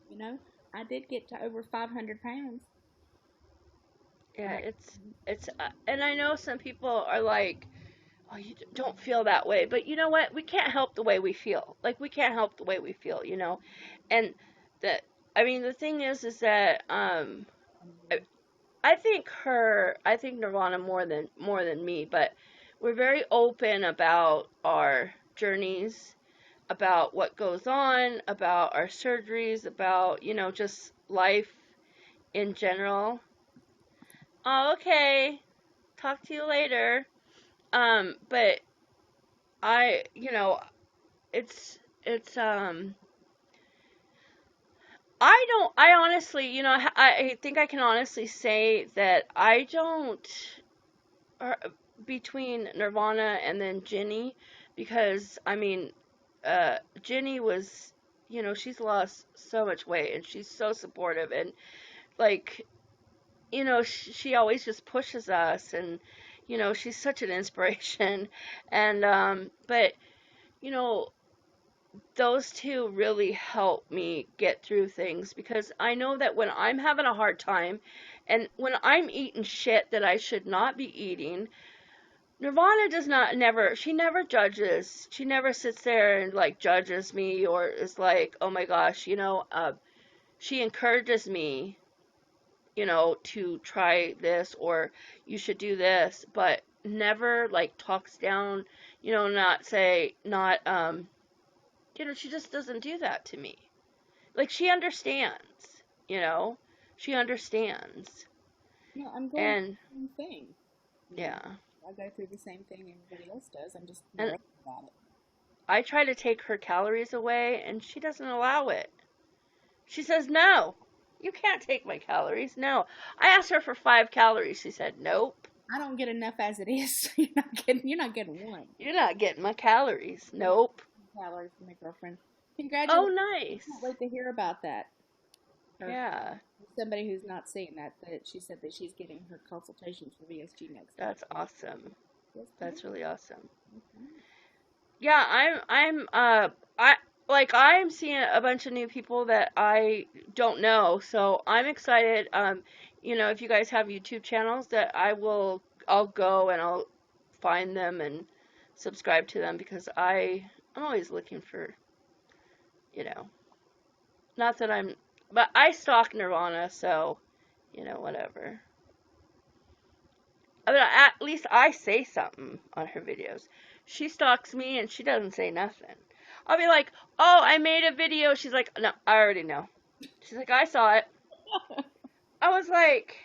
you know, I did get to over 500 pounds. Yeah, I, it's and I know some people are like, oh, you don't feel that way, but you know what? We can't help the way we feel. Like we can't help the way we feel, you know. And that I mean, the thing is that I, I think Nirvana more than me, but we're very open about our journeys, about what goes on, about our surgeries, about just life in general. Oh, okay. Talk to you later. But it's I don't I honestly, I think I can honestly say that I don't uh, between Nirvana and then Ginny, because I mean Ginny was, she's lost so much weight and she's so supportive, and like, she always just pushes us, and she's such an inspiration. And but you know those two really help me get through things, because I know that when I'm having a hard time and when I'm eating shit that I should not be eating, Nirvana does not never she never judges. She never sits there and like judges me or is like, "Oh my gosh, she encourages me, to try this, or you should do this," but never like talks down, not say not she just doesn't do that to me. Like she understands, you know. She understands. I'm going And through the same thing. You know, yeah. I go through the same thing everybody else does. I'm just And more open about it. I try to take her calories away, and she doesn't allow it. She says, no, you can't take my calories. No. I asked her for 5 calories. She said, nope. I don't get enough as it is. You're not getting one. You're not getting my calories. You're not Nope. getting calories from my girlfriend. Oh, Congratulations. nice. I can't wait to hear about that. Yeah, Somebody who's not seeing that she said that she's getting her consultations for VSG next week. that's awesome. Yes, That's really awesome. okay. Yeah, I'm seeing a bunch of new people that I don't know, so I'm excited. If you guys have YouTube channels, I'll go and I'll find them and subscribe to them because I'm always looking for, you know, not that but I stalk Nirvana, so, whatever. I mean, at least I say something on her videos. She stalks me and she doesn't say nothing. I'll be like, oh, I made a video. She's like, no, I already know. She's like, I saw it. I was like,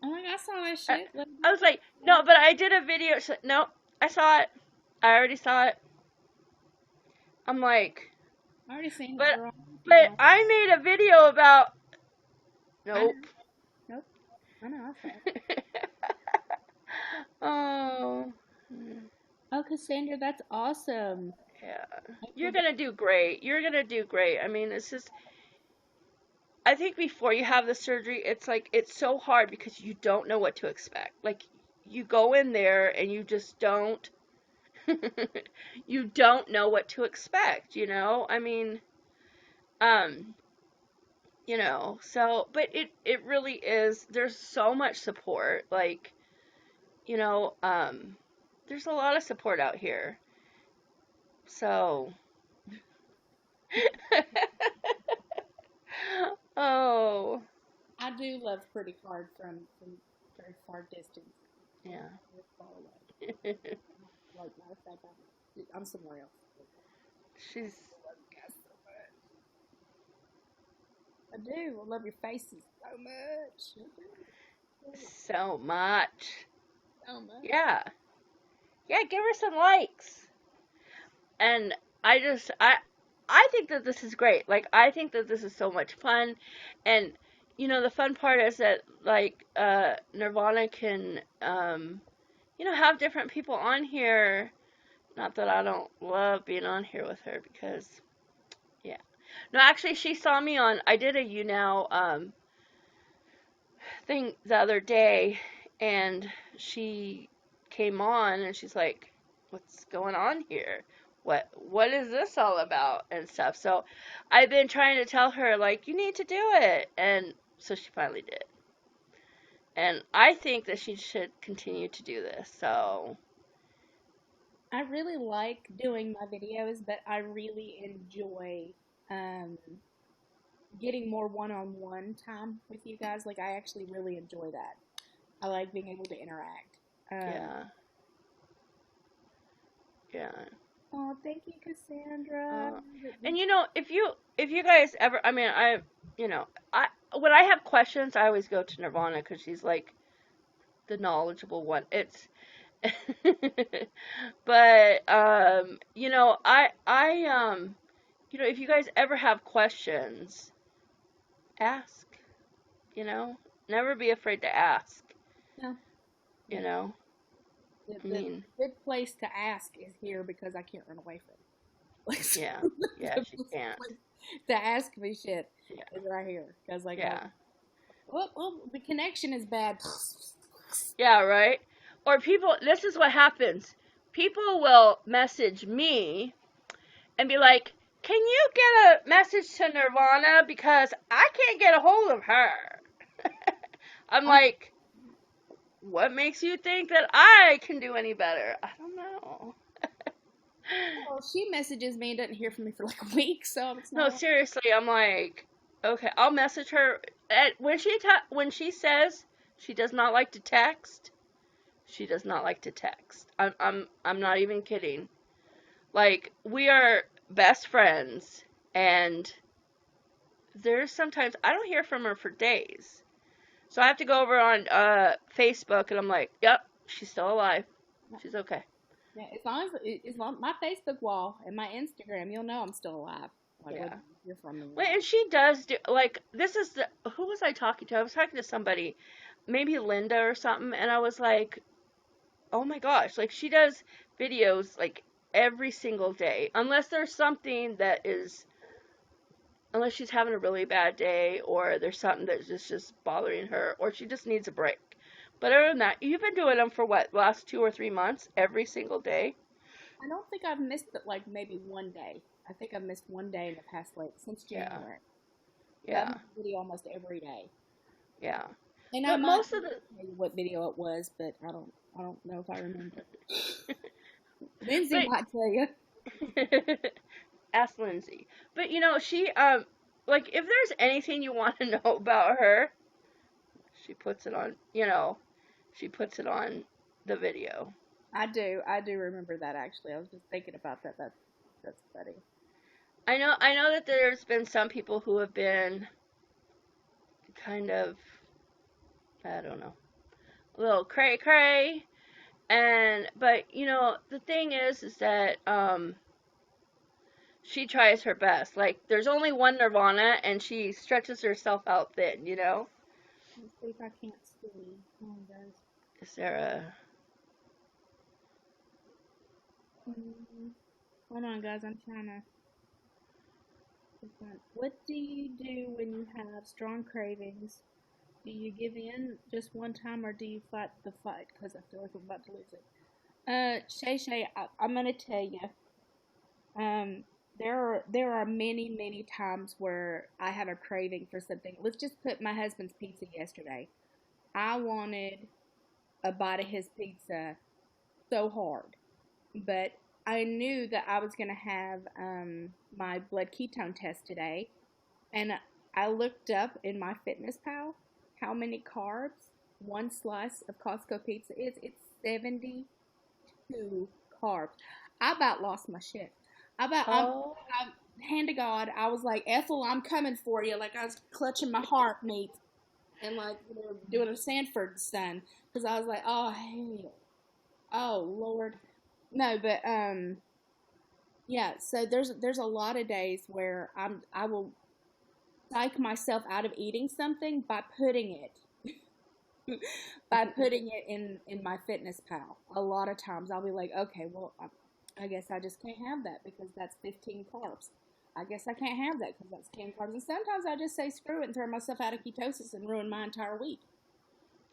I'm like, I saw that shit. I was like, no, but I did a video. She's like, no, I saw it. I already saw it. I'm like, I already seen but it, girl. I made a video about. Nope. Nope. I know. I saw it. Oh. Oh, Cassandra, that's awesome. Yeah. You're gonna do great. You're gonna do great. I mean, it's just. I think before you have the surgery, it's so hard because you don't know what to expect. Like, you go in there and you just don't. You don't know what to expect, I mean, but it really is, there's so much support, like, there's a lot of support out here. So, oh, I do love Pretty Card from very far distance. yeah. Far away. Like, matter of fact, I'm somewhere else. She's, I do. I love your faces so much. so much. So much. Yeah. Yeah, give her some likes. And I think that this is great. Like, I think that this is so much fun. And, the fun part is that, like, Nirvana can, have different people on here. Not that I don't love being on here with her because, yeah. No, actually, she saw me I did a YouNow, thing the other day, and she came on and she's like, what's going on here? What is this all about and stuff? So I've been trying to tell her, like, you need to do it, and so she finally did. And I think that she should continue to do this. So I really like doing my videos, but I really enjoy getting more one-on-one time with you guys. Like, I actually really enjoy that. I like being able to interact. yeah. Oh, thank you, Cassandra. And if you guys ever, I mean, when I have questions, I always go to Nirvana because she's like the knowledgeable one. But if you guys ever have questions, ask. Never be afraid to ask. No. The good place to ask is here because I can't run away from it. Yeah, she can't. To ask me shit is right here because the connection is bad. Yeah, right. Or this is what happens. People will message me and be like, can you get a message to Nirvana because I can't get a hold of her? I'm like, what makes you think that I can do any better? I don't know. Well, she messages me and doesn't hear from me for like a week, so it's not. No, seriously, I'm like, okay, I'll message her. When she says she does not like to text, she does not like to text. I'm not even kidding. Like, we are best friends, and there's sometimes I don't hear from her for days. So I have to go over on Facebook, and I'm like, yep, she's still alive. She's okay. Yeah, as long my Facebook wall and my Instagram, you'll know I'm still alive. Like whether Yeah. you hear from me or Well, not. and she does do like this is the who was I talking to? I was talking to somebody, maybe Linda or something, and I was like, oh my gosh, like she does videos like every single day, unless there's something that is, unless she's having a really bad day or there's something that's just bothering her or she just needs a break. But other than that, you've been doing them for what, last 2 or 3 months, every single day? I don't think I've missed it like maybe one day. I think I've missed one day in the past like since Yeah, January. But I've yeah, made a video almost every day. yeah. And I But might most of the tell you what video it was, but I don't know if I remember. Lindsay but might tell you. ask Lindsay. But she like if there's anything you want to know about her, she puts it on, she puts it on the video. I do remember that actually. I was just thinking about that. That's funny. I know that there's been some people who have been kind of, I don't know, a little cray cray, and but the thing is that she tries her best. Like there's only one Nirvana and she stretches herself out thin. Let's see if I can't see. Oh, guys. Is there a Hold on, guys. I'm trying to. What do you do when you have strong cravings? Do you give in just one time, or do you fight the fight? Because I feel like I'm about to lose it. Shay, I'm gonna tell you. Um, there are many times where I have a craving for something. Let's just put my husband's pizza yesterday. I wanted a bite of his pizza so hard, but I knew that I was gonna have my blood ketone test today, and I looked up in my Fitness Pal how many carbs one slice of Costco pizza is. It's 72 carbs. I about lost my shit. oh I hand to God, I was like, Ethel, I'm coming for you. Like I was clutching my heart meat and like doing a Sanford son because I was like, oh hell, oh Lord, no, but yeah. So there's a lot of days where I will psych myself out of eating something by putting it by putting it in my Fitness Pal. A lot of times I'll be like, okay, well, I guess I just can't have that because that's 15 carbs. I guess I can't have that because that's 10 carbs. And sometimes I just say screw it and throw myself out of ketosis and ruin my entire week.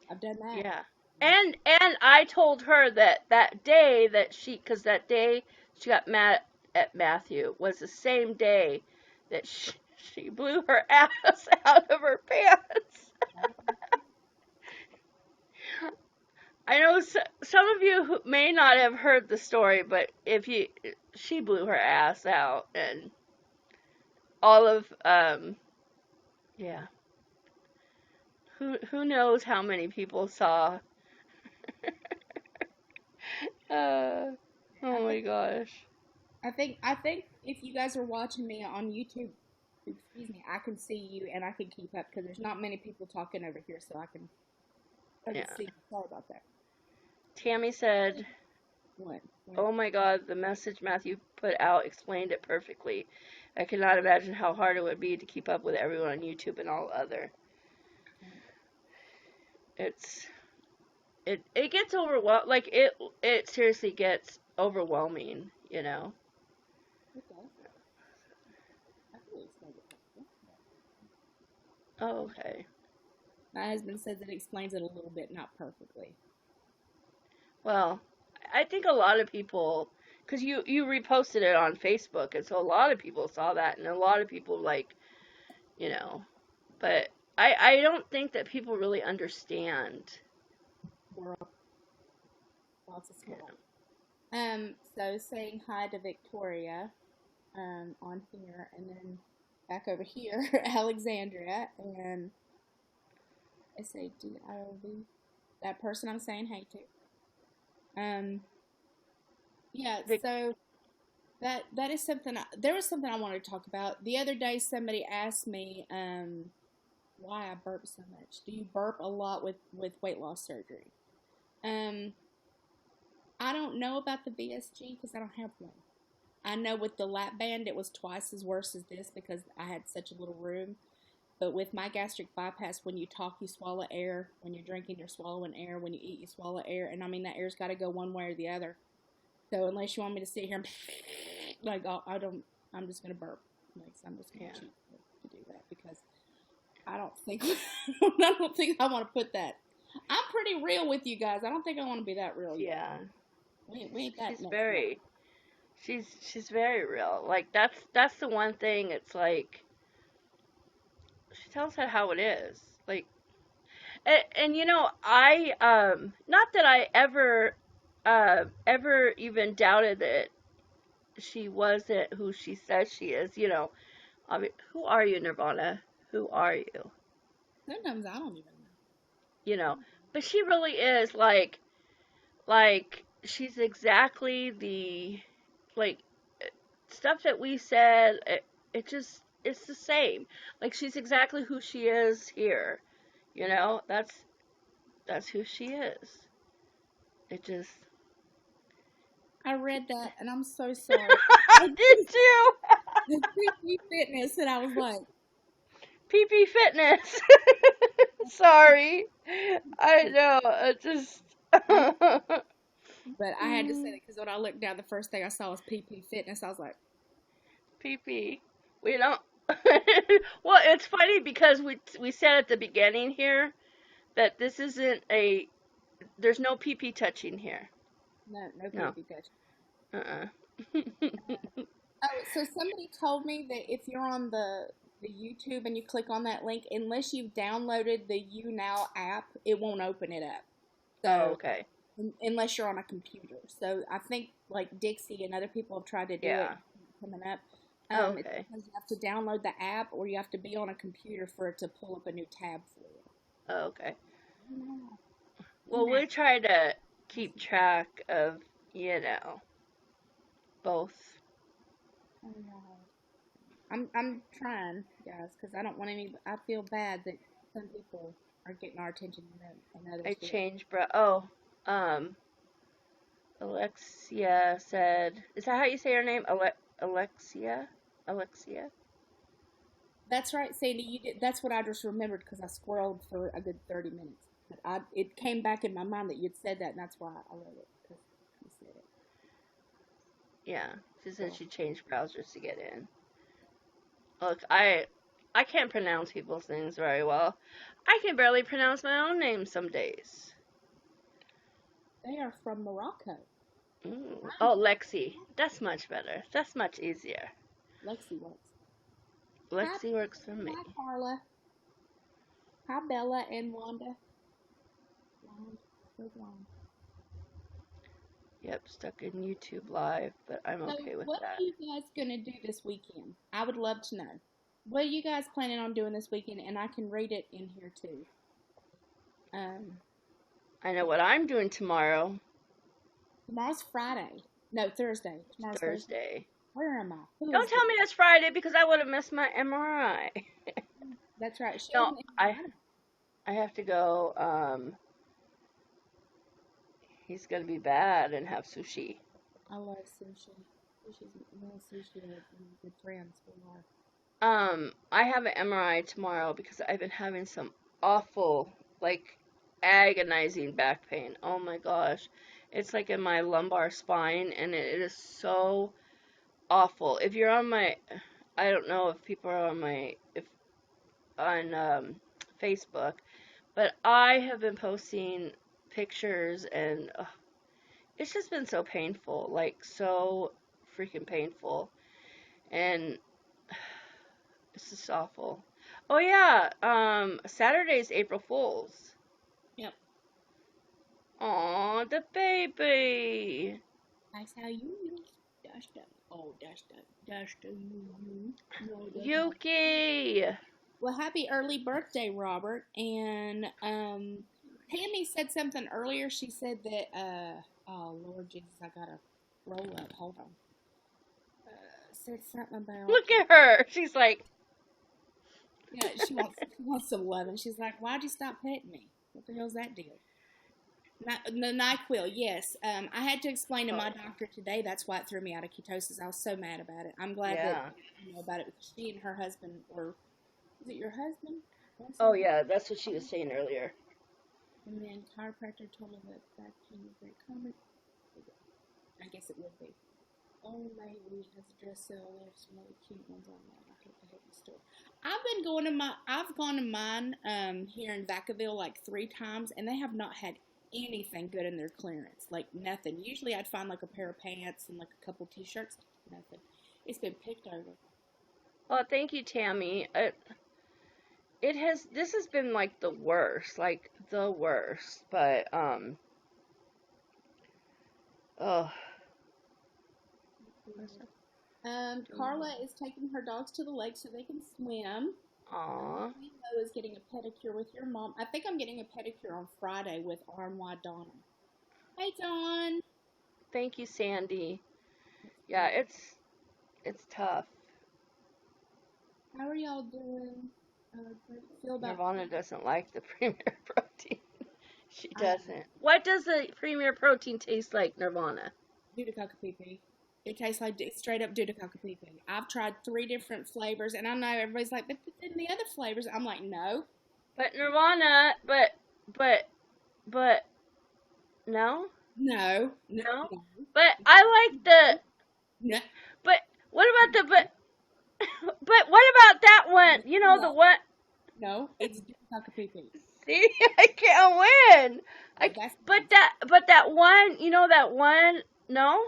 I've done that. yeah. And I told her that day that because that day she got mad at Matthew was the same day that she blew her ass out of her pants. I know some of you who may not have heard the story, but she blew her ass out, and all of yeah, who knows how many people saw. uh, I oh my think gosh. I think if you guys are watching me on YouTube, excuse me, I can see you and I can keep up because there's not many people talking over here, so I can Yeah. see. Sorry about that. Tammy said, What? What? "Oh my God, the message Matthew put out explained it perfectly. I cannot imagine how hard it would be to keep up with everyone on YouTube and all other. It's it gets like it seriously gets overwhelming. Okay. I can explain it. Oh, okay. My husband says it explains it a little bit, not perfectly. Well, I think a lot of people, because you reposted it on Facebook, and so a lot of people saw that, and a lot of people like, you know, but I don't think that people really understand. We're lots of Yeah. small. So saying hi to Victoria, on here, and then back over here, Alexandria, and SADIOV, that person I'm saying hey to. Yeah, Vic, so that is something. There was something I wanted to talk about. The other day, somebody asked me, why I burp so much. Do you burp a lot with weight loss surgery? Um, I don't know about the VSG because I don't have one. I know with the lap band, it was twice as worse as this because I had such a little room. But with my gastric bypass, when you talk, you swallow air. When you're drinking, you're swallowing air. When you eat, you swallow air. And I mean, that air's got to go one way or the other. So unless you want me to sit here and like I don't, I'm just gonna burp. Like so I'm just gonna choose to do that because I don't think I don't think I want to put that. I'm pretty real with you guys. I don't think I want to be that real yet. Yeah. We ain't that She's next very she's very real. Like that's the one thing. It's like she tells her how it is. Like and you know, I not that I ever even doubted that she wasn't who she says she is, you know. I mean, who are you, Nirvana? Who are you? Sometimes I don't even know. You know, but she really is like she's exactly the like stuff that we said. It just it's the same. Like she's exactly who she is here. You know, that's who she is. It just I read that and I'm so sorry. I did you? the PP fitness and I was like, PP Fitness. Sorry. I know. It just. but I had to say that because when I looked down, the first thing I saw was PP fitness. I was like, PP. We don't. Well, it's funny because we said at the beginning here that this isn't a. There's no PP touching here. no No. PP touch. Uh-uh. Oh, so somebody told me that if you're on the YouTube and you click on that link, unless you've downloaded the YouNow app, it won't open it up. Oh, So okay. unless you're on a computer, so I think like Dixie and other people have tried to do it coming up. Oh, It's okay. because you have to download the app or you have to be on a computer for it to pull up a new tab for you. Oh, okay. No. Well, we try to keep track of, you know, both. Oh, no. I'm trying, guys, because I don't want any. I feel bad that some people are getting our attention and others I do. changed, bro. Oh, um, Alexia said, is that how you say her name? Alexia? Alexia? That's right, Sandy. You did. That's what I just remembered because I squirreled for a good 30 minutes. But it came back in my mind that you'd said that, and that's why I wrote it because you said it. Yeah. She said So, she changed browsers to get in. Look, I can't pronounce people's names very well. I can barely pronounce my own name some days. they are from Morocco. Ooh. Oh, Lexi. That's much better. That's much easier. Lexi works. Hi, Lexi works for me. hi, Carla. Hi, Bella and Wanda. Wanda, where's Wanda? Yep, stuck in YouTube Live, but I'm So, okay with what that. are you guys gonna do this weekend? I would love to know. What are you guys planning on doing this weekend? And I can read it in here too. Um, I know what I'm doing tomorrow. Tomorrow's Friday. No, Thursday. Tomorrow's Thursday. Thursday. Where am I? Who Don't is tell this? me it's Friday because I would have missed my MRI. That's right. She No, hasn't I have to go. He's gonna be bad and have sushi. I love sushi. Sushi's me and sushi are good friends. We are. I have an MRI tomorrow because I've been having some awful, like, agonizing back pain. Oh my gosh. It's like in my lumbar spine and it is so awful. If you're on my, I don't know if people are on my, if on Facebook, but I have been posting pictures and it's just been so painful, like so freaking painful. And this is awful. Oh yeah, Saturday's April Fool's. Yep. Aw, the baby. That's how you use. Dash that. Oh, dash that. Dash the you. No, that's not. Yuki. Well, happy early birthday, Robert. And Tammy said something earlier. She said that oh Lord Jesus, I gotta roll up. Hold on. Said something about Look at her. She's like, yeah. She wants some love, and she's like, "Why'd you stop petting me? What the hell's that deal?" The NyQuil, yes. I had to explain to Oh, my doctor today. That's why it threw me out of ketosis. I was so mad about it. I'm glad that yeah. you know about it because she and her husband were. Is it your husband? Oh, yeah, that's what she was saying earlier. And then chiropractor told me that back pain is very common. I guess it would be. Oh, maybe has a dress cell. We have some really cute ones on there. I hope they help the store. I've gone to mine here in Vacaville like 3 times, and they have not had anything good in their clearance. Like nothing. Usually I'd find like a pair of pants and like a couple t-shirts. Nothing. It's been picked over. Well, thank you, Tammy. This has been like the worst, but oh, Carla is taking her dogs to the lake so they can swim. aw, Lilo is getting a pedicure with your mom. I think I'm getting a pedicure on Friday with RMY Donna. Hey, Dawn. thank you, Sandy. Yeah, it's tough. How are y'all doing? Feel about Nirvana doesn't like the Premier Protein. She um, doesn't. What does the Premier Protein taste like, Nirvana? Dudecalcapipi. It tastes like straight up Dudecalcapipi. I've tried 3 different flavors, and I know everybody's like, but then the other flavors. I'm like, no, But Nirvana, but no, no, no, no. no, But I like the. no, But what about the but? But what about that one? You know the no. one. No, it's Dudecalcapipi. See, I can't win. No, that's But that one. You know that one. No,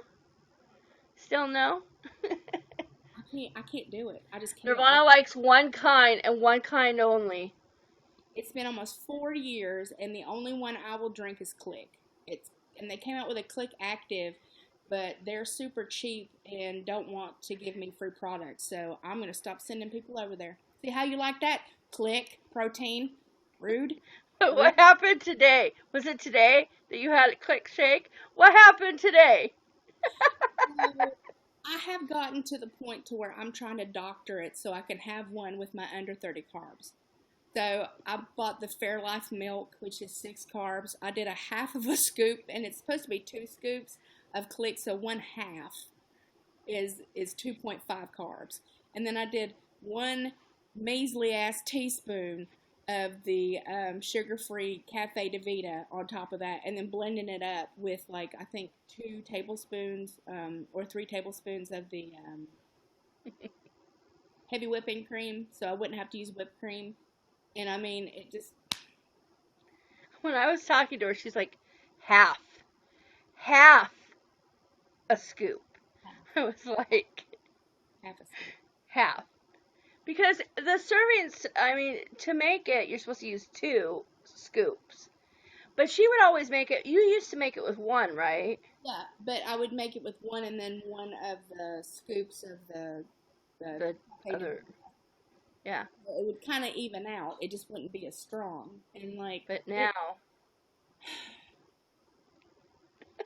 still no. I can't do it. I just can't. Nirvana likes one kind and one kind only. It's been almost 4 years, and the only one I will drink is Click. And they came out with a Click Active, but they're super cheap and don't want to give me free products. So I'm gonna stop sending people over there. See how you like that? Click protein. Rude. But what happened today? Was it today that you had a Click Shake? What happened today? So I have gotten to the point to where I'm trying to doctor it so I can have one with my under 30 carbs. So I bought the Fairlife milk, which is 6 carbs. I did a half of a scoop, and it's supposed to be 2 scoops of Click, so 1/2 is 2.5 carbs. And then I did one measly ass teaspoon of the sugar-free Cafe de Vita on top of that, and then blending it up with like I think 2 tablespoons or 3 tablespoons of the heavy whipping cream, so I wouldn't have to use whipped cream. And I mean, it just When I was talking to her, she's like, half a scoop. I was like, half a scoop. half. Because the servings, I mean, to make it, you're supposed to use 2 scoops. But she would always make it, you used to make it with 1, right? Yeah, but I would make it with one and then one of the scoops of The other, yeah. it would kind of even out. It just wouldn't be as strong. And like, But now,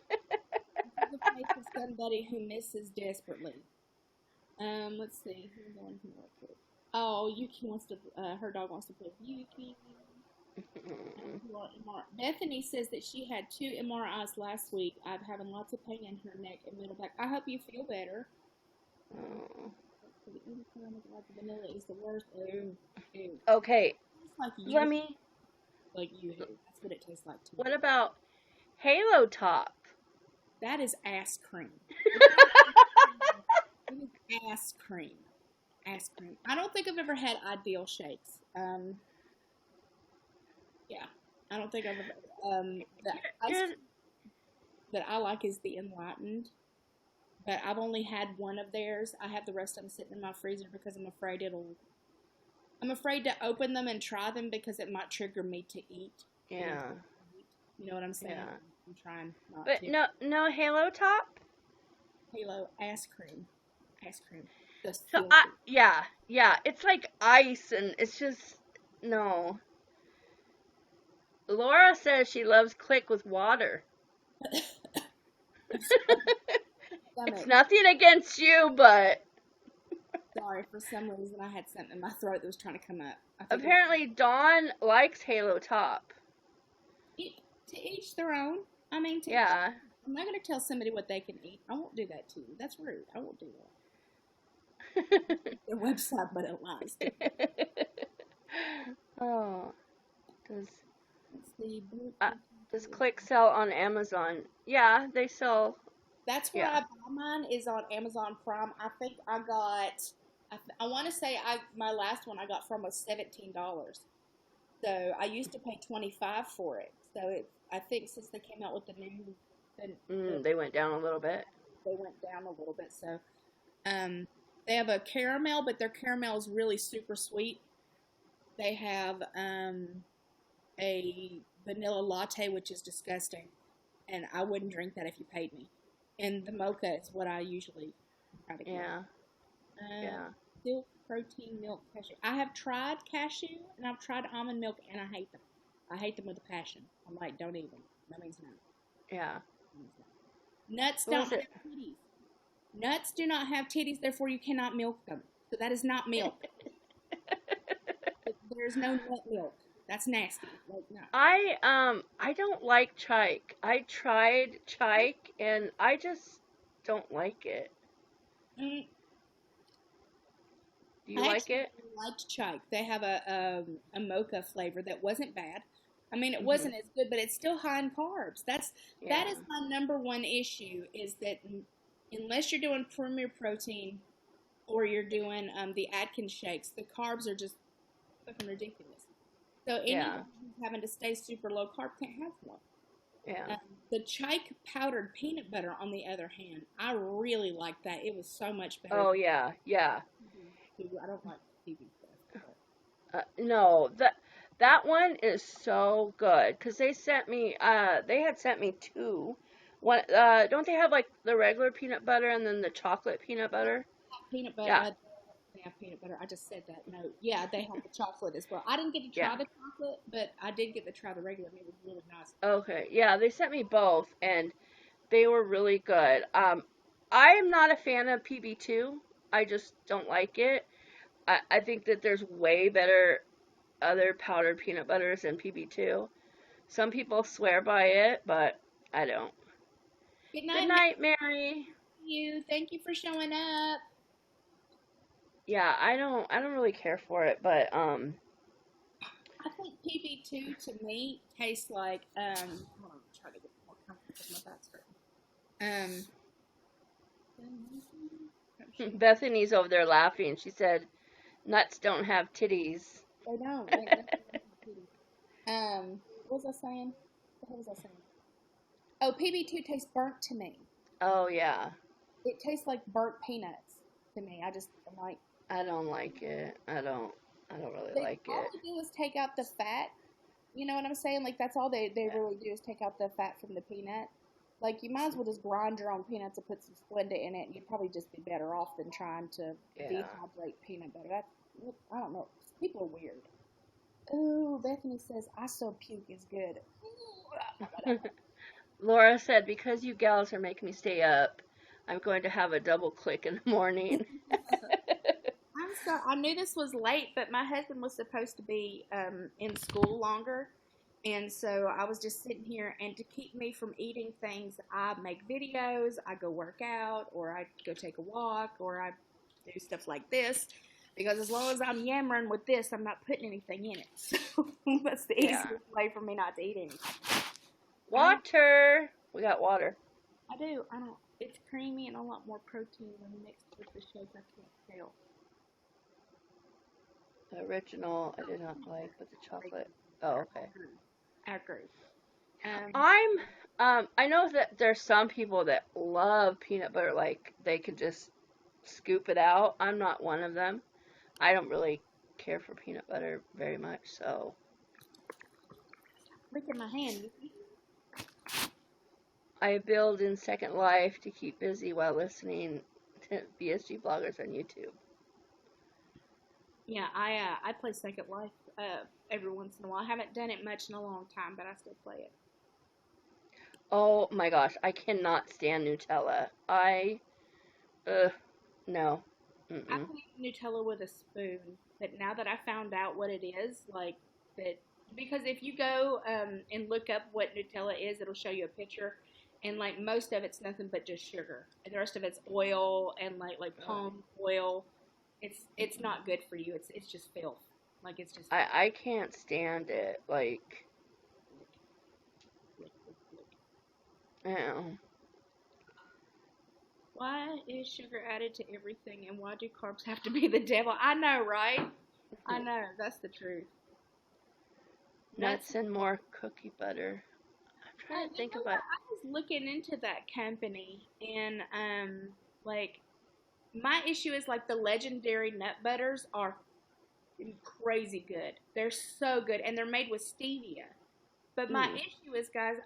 the place of somebody who misses desperately. Let's see. Who's on here real quick? Oh, Yuki wants to. Her dog wants to play with Yuki. Bethany says that she had 2 MRIs last week. I'm having lots of pain in her neck and middle back. I hope you feel better. oh. Vanilla is the worst. Ew. Okay, It's like you. let me, Like you. That's what it tastes like to me. what about Halo Top? That is ass cream. It is ass cream. Ass cream. I don't think I've ever had Ideal shakes. Yeah, I don't think I've ever. The ice You're, cream that I like is the Enlightened, but I've only had one of theirs. I have the rest of them sitting in my freezer because I'm afraid it'll. I'm afraid to open them and try them because it might trigger me to eat. yeah, You know what I'm saying? yeah. I'm trying not But to. no Halo Top? Halo ass cream. Ass cream. Just So, yeah, it's like ice and it's just, no. Laura says she loves Click with water. It's nothing against you, but Sorry, for some reason I had something in my throat that was trying to come up. apparently Dawn likes Halo Top. To each their own. I mean, to each. Yeah. I'm not going to tell somebody what they can eat. I won't do that to you. That's rude. I won't do that. Their website, but it lies. Oh, does Let's see. uh, does Click sell on Amazon? Yeah, they sell. That's where Yeah, I buy mine is on Amazon Prime. I think I got. I want to say my last one I got from was $17. So I used to pay 25 for it. So I think since they came out with the new, they went down a little bit. they went down a little bit. So um, they have a caramel, but their caramel is really super sweet. They have a vanilla latte, which is disgusting, and I wouldn't drink that if you paid me. And the mocha is what I usually try to get. Yeah, yeah. Silk protein milk cashew. I have tried cashew and I've tried almond milk, and I hate them. I hate them with a passion. I'm like, don't eat them. That means no. Yeah. Nuts What don't was have it? titties. Nuts do not have titties, therefore you cannot milk them. So that is not milk. There's no nut milk. That's nasty. Like no. I don't like chike. I tried chike and I just don't like it. Mm, Do you I like actually it? liked chike. They have a mocha flavor that wasn't bad. I mean, it Mhm. wasn't as good, but it's still high in carbs. That Yeah. is my number one issue is that unless you're doing Premier Protein or you're doing the Atkins shakes, the carbs are just fucking ridiculous. So Yeah. anyone who's having to stay super low carb can't have one. Yeah. The Chike powdered peanut butter, on the other hand, I really like that. It was so much better Oh than yeah. Yeah. TV. I don't like TV stuff. No, that one is so good because they had sent me two. One don't they have like the regular peanut butter and then the chocolate peanut butter? Peanut butter. Yeah. They have peanut butter. I just said that. No, yeah, they have the chocolate as well. I didn't get to try Yeah. the chocolate, but I did get to try the regular, and it was really nice. Okay. Yeah, they sent me both and they were really good. I am not a fan of PB2. I just don't like it. I think that there's way better other powdered peanut butters than PB2. Some people swear by it, but I don't. Good Good night, Matthew. night, Mary. Thank you for showing up. Yeah, I don't really care for it, but I think PB2 to me tastes like hold on, try to get more comfortable with my back screen. Bethany's over there laughing. She said nuts don't have titties. They don't. They don't have titties. What was I saying? What was I saying? Oh, PB2 tastes burnt to me. Oh yeah. It tastes like burnt peanuts to me. I'm like, I don't like it. I don't really like all it. they do is take out the fat. You know what I'm saying? Like that's all they really do is take out the fat from the peanut. Like you might as well just grind your own peanuts and put some Splenda in it, and you'd probably just be better off than trying to Yeah. dehydrate peanut butter. I don't know. People are weird. Ooh, Bethany says ISO puke is good. Laura said because you gals are making me stay up, I'm going to have a double click in the morning. I'm sorry. I knew this was late, but my husband was supposed to be in school longer. And so I was just sitting here, and to keep me from eating things, I make videos, I go work out, or I go take a walk, or I do stuff like this. Because as long as I'm yammering with this, I'm not putting anything in it. So that's the Yeah. easiest way for me not to eat anything. Water. We got water. I do. I don't. It's creamy and a lot more protein when mixed with the shake. I can't tell. The original I did not like, but the chocolate. Oh, okay. I agree. I know that there's some people that love peanut butter, like they can just scoop it out. I'm not one of them. I don't really care for peanut butter very much, so Look at my hand. I build in Second Life to keep busy while listening to BSG bloggers on YouTube. Yeah, I play Second Life every once in a while. I haven't done it much in a long time, but I still play it. Oh my gosh, I cannot stand Nutella. No. I can eat Nutella with a spoon, but now that I found out what it is, like that because if you go and look up what Nutella is, it'll show you a picture, and like most of it's nothing but just sugar, and the rest of it's oil and like palm oil. It's not good for you. It's just filth. Like it's just filth. I can't stand it. Like, you know. Why is sugar added to everything, and why do carbs have to be the devil? I know, right? I know. That's the truth. Nuts. Nuts and more cookie butter. I'm trying to You think know about. what? I was looking into that company, and like my issue is like the legendary nut butters are crazy good. They're so good, and they're made with stevia. But my Mm, issue is, guys,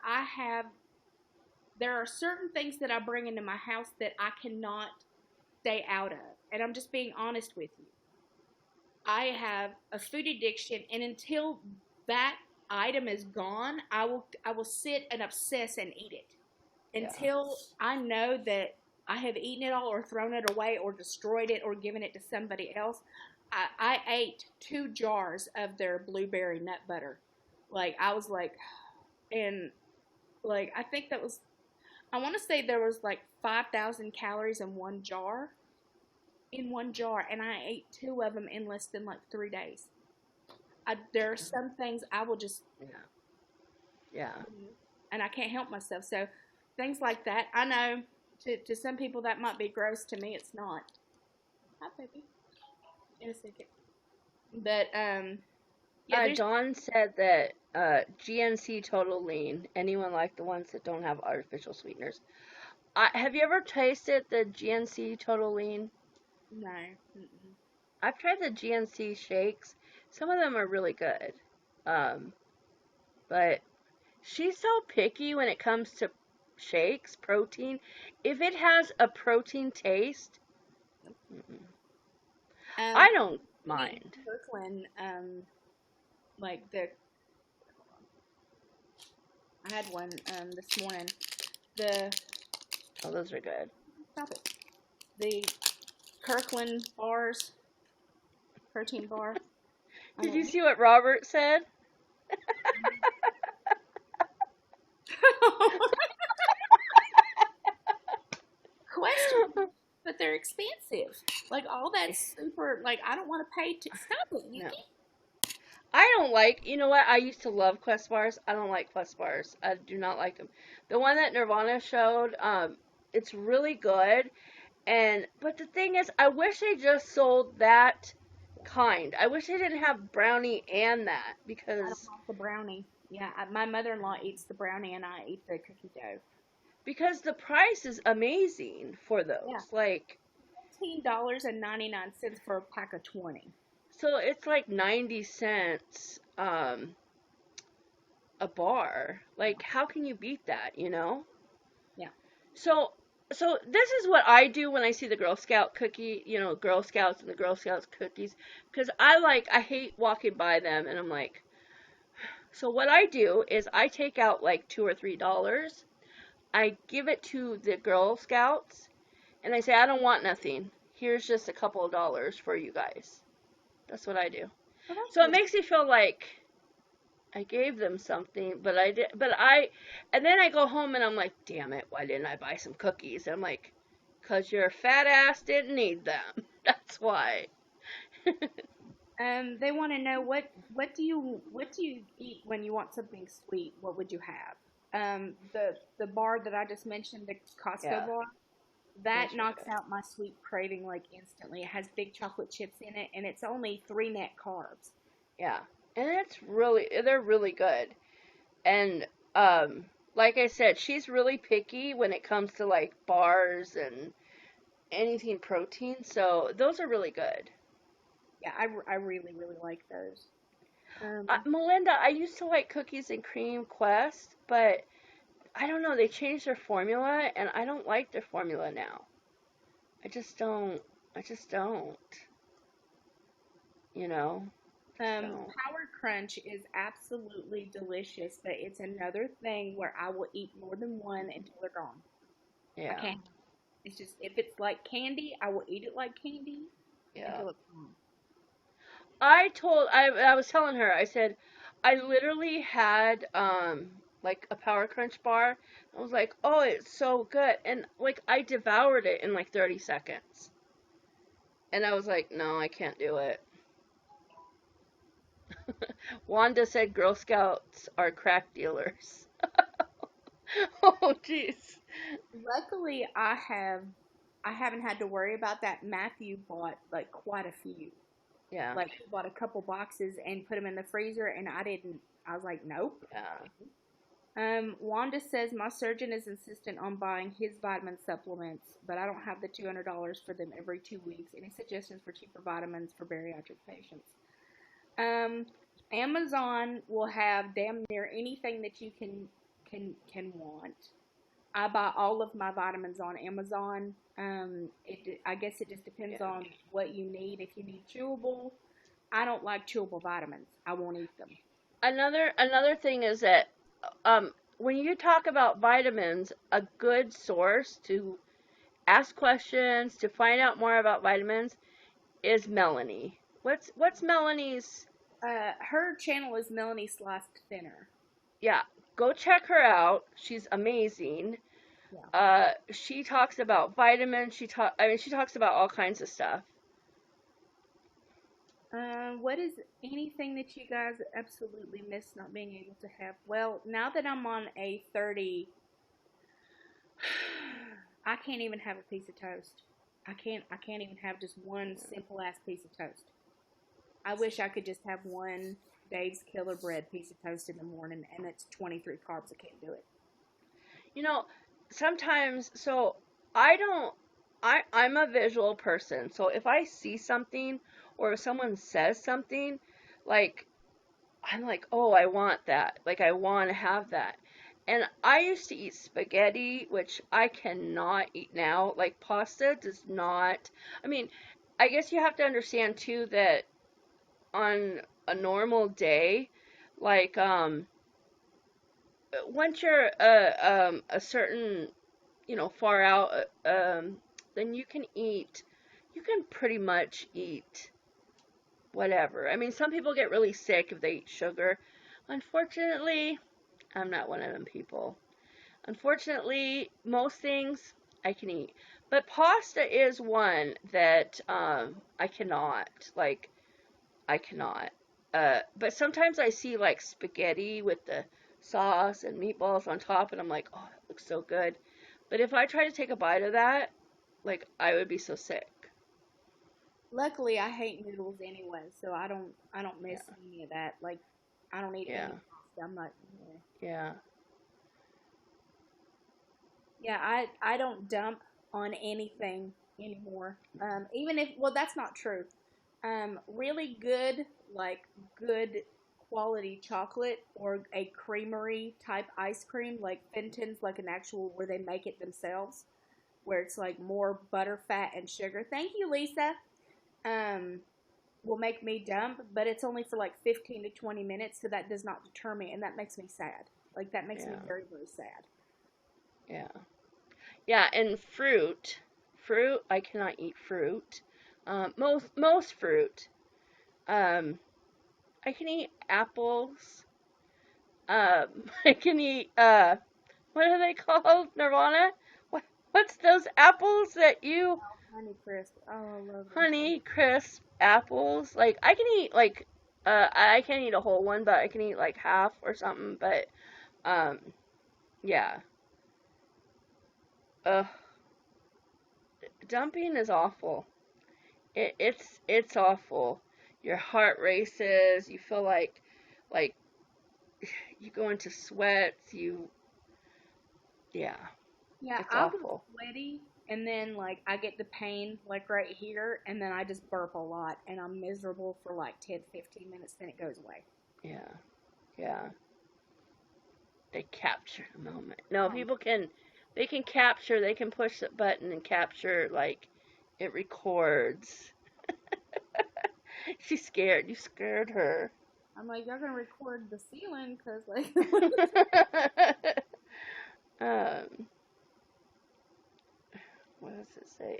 there are certain things that I bring into my house that I cannot stay out of, and I'm just being honest with you. I have a food addiction, and until that item is gone, I will sit and obsess and eat it yeah. until I know that I have eaten it all or thrown it away or destroyed it or given it to somebody else. I ate 2 jars of their blueberry nut butter. Like I was like, and like I think that was I want to say there was like 5,000 calories in one jar, and I ate 2 of them in less than like 3 days. There are some things I will just, Yeah. Yeah. and I can't help myself. So things like that, I know to some people that might be gross. To me, it's not. Hi, baby. In a second. But yeah, there's Dawn said that GNC Total Lean. Anyone like the ones that don't have artificial sweeteners? Have you ever tasted the GNC Total Lean? no. Mm-mm. I've tried the GNC shakes. Some of them are really good. Um, but she's so picky when it comes to shakes, protein. If it has a protein taste, mm-mm. Um, I don't eating mind. Kirkland, like I had one this morning. The Oh, those are good. Stop it. The Kirkland bars, protein bar. I Did you don't see what Robert said? question, but they're expensive. Like all that super. Like I don't want to pay to stop it, No. Yuki. I don't like, you know what? I used to love Quest bars. I don't like Quest bars. I do not like them. The one that Nirvana showed, it's really good. But the thing is, I wish they just sold that kind. I wish they didn't have brownie and that I don't because like the brownie. Yeah, my mother-in-law eats the brownie, and I eat the cookie dough. the price is amazing for Yeah, those. Like, $18.99 for a pack of 20. so it's like 90 cents a bar. Like, how can you beat that, you know? Yeah. So this is what I do when I see the Girl Scout cookie, Girl Scouts and the Girl Scouts cookies, because I hate walking by them and I'm like, so what I do is I take out like $2 or $3, I give it to the Girl Scouts, and I say I don't want nothing. Here's just a couple of dollars for you guys. That's what I do. Well, that's So it good. makes me feel like I gave them something, and then I go home and I'm like, damn it, why didn't I buy some cookies? And I'm like, cause your fat ass didn't need them. That's why. They want to know what do you eat when you want something sweet? What would you have? The bar that I just mentioned, the Costco Yeah, bar, that those are knocks good. out my sweet craving like instantly. It has big chocolate chips in it, and it's only 3 net carbs. Yeah, and they're really good. And like I said, she's really picky when it comes to like bars and anything protein. So those are really good. Yeah, I really really like those. Um, Melinda, I used to like cookies and cream Quest, but I don't know, they changed their formula and I don't like their formula now. I just don't. I just don't. You know? Just don't. Power Crunch is absolutely delicious, but it's another thing where I will eat more than one until they're gone. I Yeah. can't. It's just if it's like candy, I will eat it like candy Yeah. until it's gone. I was telling her, I said, I literally had like a Power Crunch bar. I was like, "Oh, it's so good." And like I devoured it in like 30 seconds. And I was like, "No, I can't do it." Wanda said Girl Scouts are crack dealers. Oh, jeez. Luckily, I haven't had to worry about that. Matthew bought like quite a few. Yeah. Like he bought a couple boxes and put them in the freezer, and I didn't. I was like, nope. Yeah. Wanda says my surgeon is insistent on buying his vitamin supplements, but I don't have the $200 for them every 2 weeks. Any suggestions for cheaper vitamins for bariatric patients? Um, Amazon will have damn near anything that you can want. I buy all of my vitamins on Amazon. I guess it just depends Yeah. on what you need. If you need chewable, I don't like chewable vitamins. I won't eat them. Another thing is that when you talk about vitamins, a good source to ask questions to find out more about vitamins is Melanie. What's Melanie's? Her channel is Melanie Sliced Thinner. Yeah, go check her out. She's amazing. Yeah. She talks about vitamins. She talks about all kinds of stuff. What is anything that you guys absolutely miss not being able to have? Well, now that I'm on a 30, I can't even have a piece of toast. I can't even have just one simple ass piece of toast. I wish I could just have one Dave's Killer Bread piece of toast in the morning and it's 23 carbs. I can't do it. You know, sometimes so I don't I'm a visual person. So if I see something or if someone says something, like I'm like, "Oh, I want that." Like I want to have that. And I used to eat spaghetti, which I cannot eat now. Like pasta does not. I mean, I guess you have to understand too that on a normal day, like once you're a certain far out, then you can pretty much eat whatever. I mean, some people get really sick if they eat sugar. Unfortunately, I'm not one of them people. Unfortunately, most things I can eat. But pasta is one that I cannot. Like, I cannot. But sometimes I see like spaghetti with the sauce and meatballs on top, and I'm like, oh, that looks so good. But if I try to take a bite of that, like, I would be so sick. Luckily, I hate noodles anyway, so I don't Yeah, miss any of that. Like I don't eat yeah, any pasta. I'm not. Yeah. yeah, Yeah, I don't dump on anything anymore. Even if well, that's not true. Really good like good quality chocolate or a creamery type ice cream like Fenton's, like an actual where they make it themselves, where it's like more butter, fat, and sugar. Thank you, Lisa. Um, will make me dump, but it's only for like 15 to 20 minutes, so that does not deter me, and that makes me sad. Like that makes me yeah, very very sad. yeah. Yeah, and fruit, I cannot eat fruit. Most fruit. Um, I can eat apples. I can eat what are they called? Nirvana? What's those apples that you Honey crisp. Oh, I love them. honey crisp apples? Like I can eat like I can't eat a whole one, but I can eat like half or something. But um, yeah. Ugh, dumping is awful. It's awful. Your heart races. You feel like you go into sweats. Yeah, Yeah, it's I'll get awful. sweaty and then like I get the pain like right here and then I just burp a lot and I'm miserable for like 10, 15 minutes, then it goes away. Yeah, yeah. They capture the moment. No, Um, they can capture. They can push the button and capture. Like it records. She's scared. You scared her. I'm like, y'all gonna record the ceiling because like um, what does it say?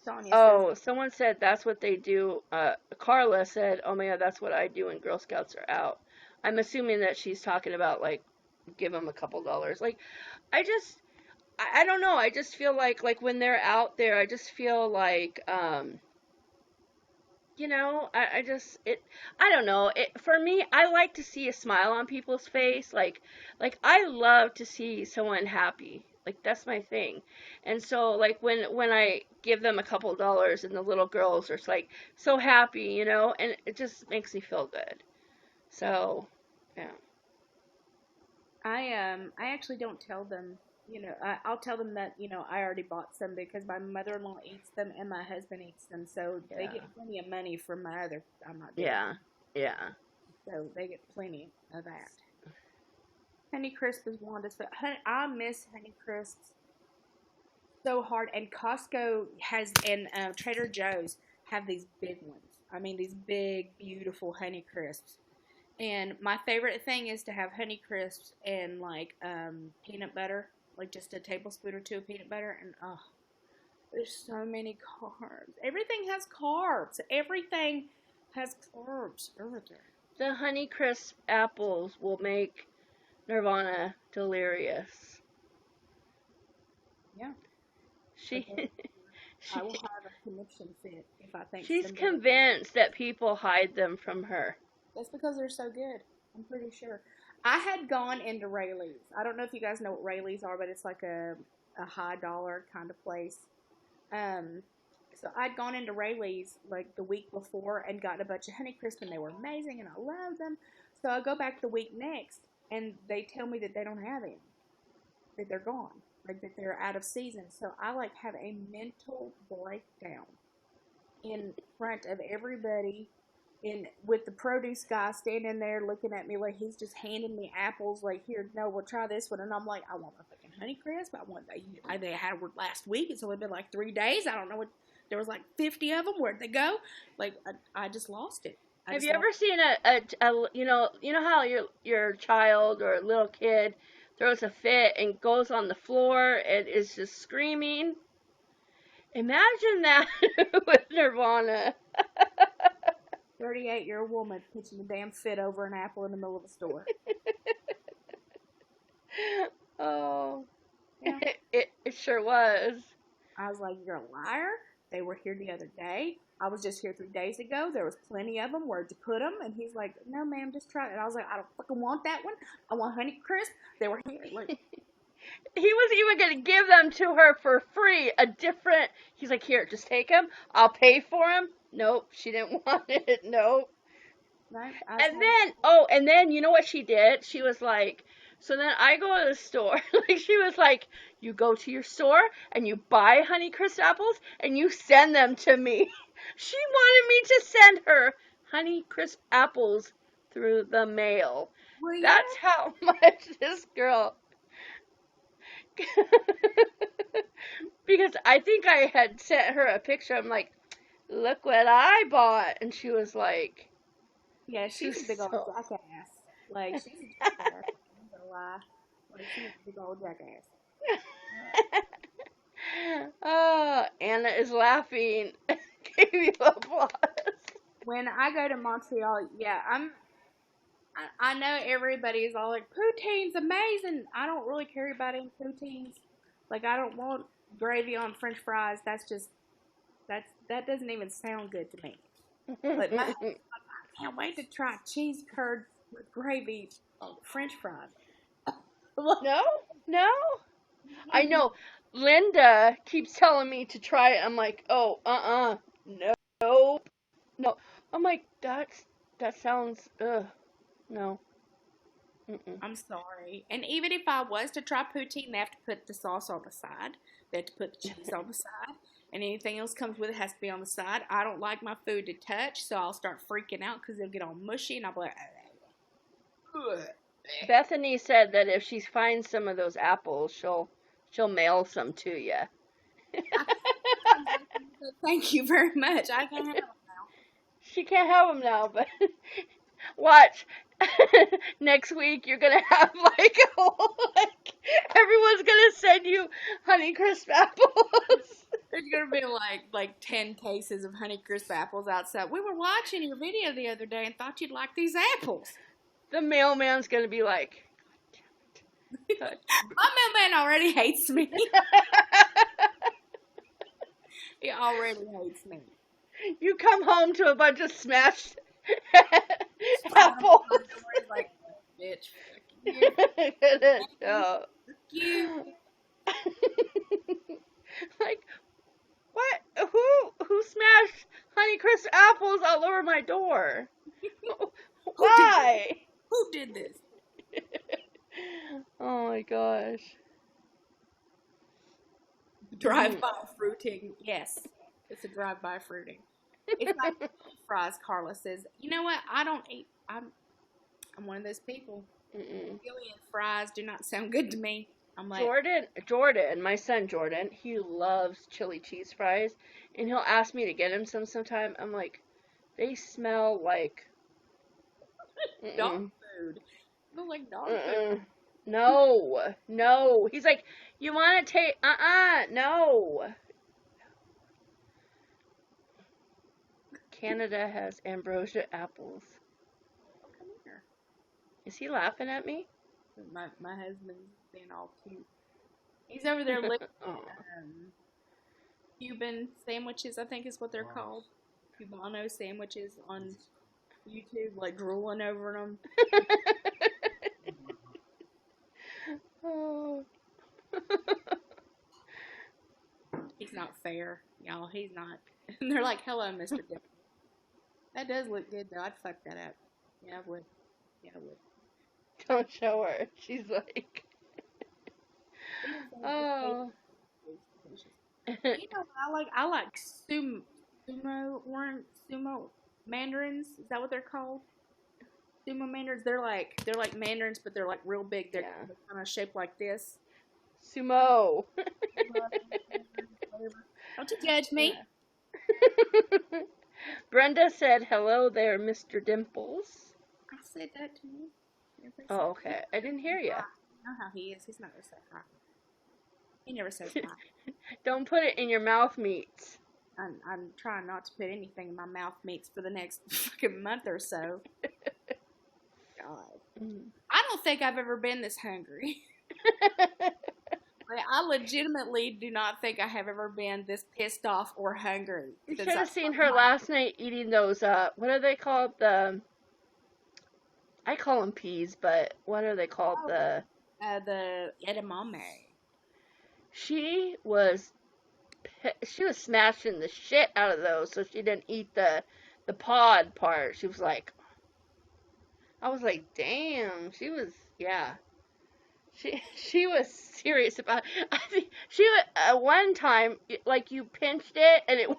Sonia says, Oh, someone said that's what they do. Carla said, "Oh my God, that's what I do when Girl Scouts are out." I'm assuming that she's talking about like give them a couple dollars. Like I just, I don't know. I just feel like when they're out there, I just feel like I just I don't know. For me, I like to see a smile on people's face. Like I love to see someone happy. Like that's my thing. And so like when I give them a couple dollars and the little girls are like so happy, and it just makes me feel good. So, yeah. I actually don't tell them. I'll tell them that I already bought some because my mother-in-law eats them and my husband eats them, so they Yeah. get plenty of money from my other. I'm not doing Yeah. Yeah. it, so they get plenty of that. Honey Crisp is Wanda's. I miss Honey Crisps so hard, and Costco has and Trader Joe's have these big ones. I mean, these big, beautiful Honey Crisps. And my favorite thing is to have Honey Crisps and like peanut butter, like just a tablespoon or two of peanut butter, and oh, there's so many carbs. Everything has carbs. Everything has carbs. Everything. The Honeycrisp apples will make Nirvana delirious. Yeah. She I she will have a connection fit if I think she's somebody. convinced that people hide them from her. That's because they're so good. I'm pretty sure. I had gone into Rayleigh's. I don't know if you guys know what Rayleigh's are, but it's like a high dollar kind of place. Um, so I'd gone into Rayleigh's like the week before and gotten a bunch of Honey Crisp, and they were amazing, and I love them. So I go back the week next, and they tell me that they don't have any, that they're gone, like that they're out of season. So I like have a mental breakdown in front of everybody, and with the produce guy standing there looking at me like he's just handing me apples, like, here, no, we'll try this one. And I'm like, I want a fucking Honey Crisp. I want they had one last week. It's only been like 3 days. I don't know what. There was like 50 of them. Where'd they go? Like I just lost it. Have you ever seen a how your child or little kid throws a fit and goes on the floor and is just screaming? Imagine that with Nirvana. 38-year-old woman pitching a damn fit over an apple in the middle of a store. Oh, Yeah. it sure was. I was like, you're a liar. They were here the other day. I was just here 3 days ago. There was plenty of them. Where'd you put them? And he's like, no, ma'am, just try it. And I was like, I don't fucking want that one. I want Honey Crisp. They were here. Like, He was even going to give them to her for free. He's like, here, just take them. I'll pay for them. Nope, she didn't want it. Nope. right? And then, you know what she did? She was like, so then I go to the store. Like, she was like, you go to your store and you buy Honeycrisp apples and you send them to me. She wanted me to send her Honeycrisp apples through the mail. Well, yeah. That's how much this girl. Because I think I had sent her a picture. I'm like, look what I bought. And she was like, Yeah, she's a big old so- jackass. Like, she's a jackass. I'm not gonna lie. Like, she's a big old jackass. Oh, Anna is laughing. Gave you applause. When I go to Montreal, yeah, I know everybody is all like, poutine's amazing. I don't really care about any poutines. Like, I don't want gravy on French fries. That doesn't even sound good to me. But I can't wait to try cheese curds with gravy on French fries. No. I know. Linda keeps telling me to try it. I'm like, oh, nope, no. I'm like, that sounds, no. Mm-mm. I'm sorry. And even if I was to try poutine, they have to put the sauce on the side. They have to put the cheese on the side. And anything else comes with it has to be on the side. I don't like my food to touch, so I'll start freaking out because it'll get all mushy, and I'll be like, ugh. Bethany said that if she finds some of those apples, she'll mail some to you. Thank you very much. I can't have them now. She can't have them now, but watch. Next week you're gonna have like everyone's gonna send you Honeycrisp apples. There's gonna be like 10 cases of Honeycrisp apples outside. We were watching your video the other day and thought you'd like these apples. The mailman's gonna be like, God. My mailman already hates me. He already hates me. You come home to a bunch of smashed apples. He's like, bitch, fuck you. Like, what? Who smashed Honeycrisp apples all over my door? Why? Who did this? Oh my gosh. Drive-by fruiting. Yes, it's a drive-by fruiting. It's like fries. Carla says, you know what? I don't eat. I'm one of those people. Chili and fries do not sound good to me. I'm like Jordan, my son Jordan, he loves chili cheese fries, and he'll ask me to get him sometime. I'm like, they smell like dog food. Smell like dog food. No. He's like, you want to take? No. Canada has ambrosia apples. Come here. Is he laughing at me? My husband's being all cute. He's over there licking Cuban sandwiches, I think is what they're called. Cubano sandwiches on YouTube, like drooling over them. Oh. He's not fair, y'all. He's not. And they're like, hello, Mr. Dip. That does look good, though. I'd fuck that up. Yeah, I would. Don't show her. She's like, oh. You know what I like sumo mandarins. Is that what they're called? Sumo mandarins. They're like mandarins, but they're like real big. They're kind of shaped like this. Sumo. Don't you judge me. Yeah. Brenda said, hello there, Mr. Dimples. I said that to you. Oh, okay. I didn't hear you. You know how he is. He's not going to say hi. He never says hi. Don't put it in your mouth meats. I'm trying not to put anything in my mouth meats for the next fucking month or so. God. I don't think I've ever been this hungry. I legitimately do not think I have ever been this pissed off or hungry. You should have seen her last night eating those, what are they called? I call them peas, but what are they called? The edamame. She was smashing the shit out of those, so she didn't eat the pod part. She was like, I was like, damn. She was, yeah. She was serious about it. I think she one time, like, you pinched it and it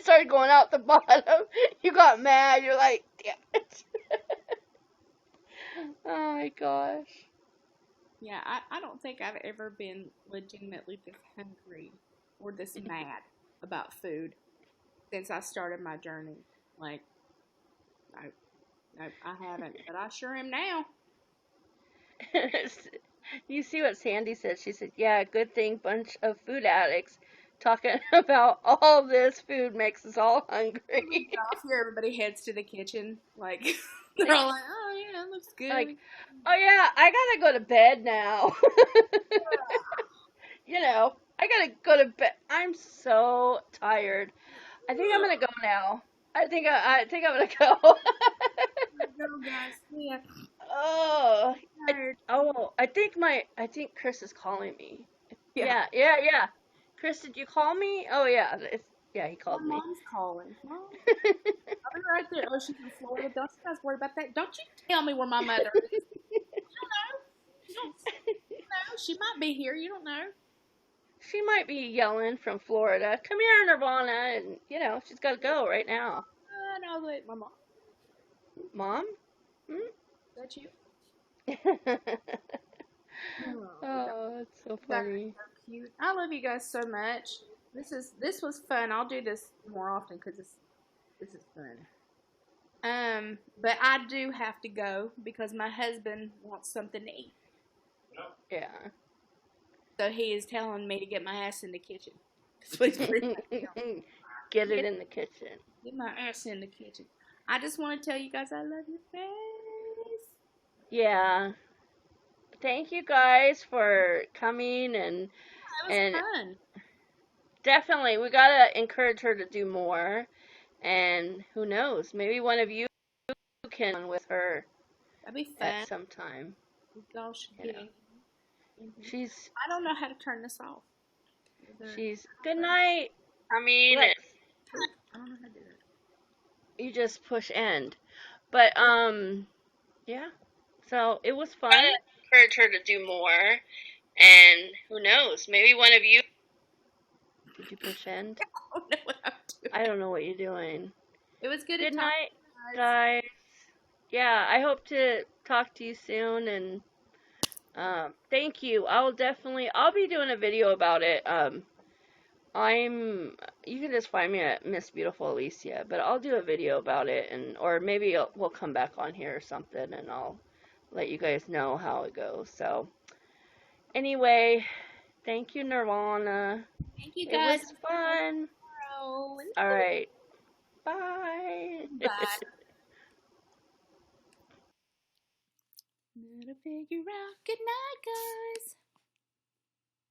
started going out the bottom. You got mad. You're like, damn it. Oh my gosh. Yeah, I don't think I've ever been legitimately this hungry or this mad about food since I started my journey. Like, I haven't, but I sure am now. You see what Sandy said? She said, yeah, good thing bunch of food addicts talking about all this food makes us all hungry. I hear everybody heads to the kitchen. Like, they're all like, oh, yeah, it looks good. Like, oh, yeah, I gotta go to bed now. You know, I gotta go to bed. I'm so tired. I think I'm gonna go now. I think I'm gonna go. Go, guys. Yeah. Oh, I think Chris is calling me. Yeah. Chris, did you call me? Oh yeah, he called me. My mom's calling. Mom, I'll be right there. Oh, she's in Florida. Don't you guys worry about that. Don't you tell me where my mother is. You don't know. She might be here. You don't know. She might be yelling from Florida. Come here, Nirvana, and she's got to go right now. No, wait, my mom. Mom? Is that you? Oh, it's so funny. So cute. I love you guys so much. This was fun. I'll do this more often because this is fun. But I do have to go because my husband wants something to eat. Yeah. So he is telling me to get my ass in the kitchen. Please bring that down. Get it in the kitchen. Get my ass in the kitchen. I just want to tell you guys I love your face. Yeah. Thank you guys for coming It was and fun. definitely we gotta encourage her to do more. And who knows, maybe one of you can with her That'd be at fun. some time. We all should You get know, in. she's I don't know how to turn this off. good night. I mean, Like, I don't know how to do that. you just push end. But yeah. So it was fun. Gotta encourage her to do more. And who knows, maybe one of you. Did you push end? I don't know what I'm doing. I don't know what you're doing. It was good. Good to talk night, to you guys. guys. Yeah, I hope to talk to you soon and thank you. I'll be doing a video about it. You can just find me at Miss Beautiful Alicia, but I'll do a video about it or maybe we'll come back on here or something and I'll let you guys know how it goes. So anyway, thank you, Nirvana. Thank you It guys. was fun. All right. Bye. Bye. Gotta figure out. Good night, guys.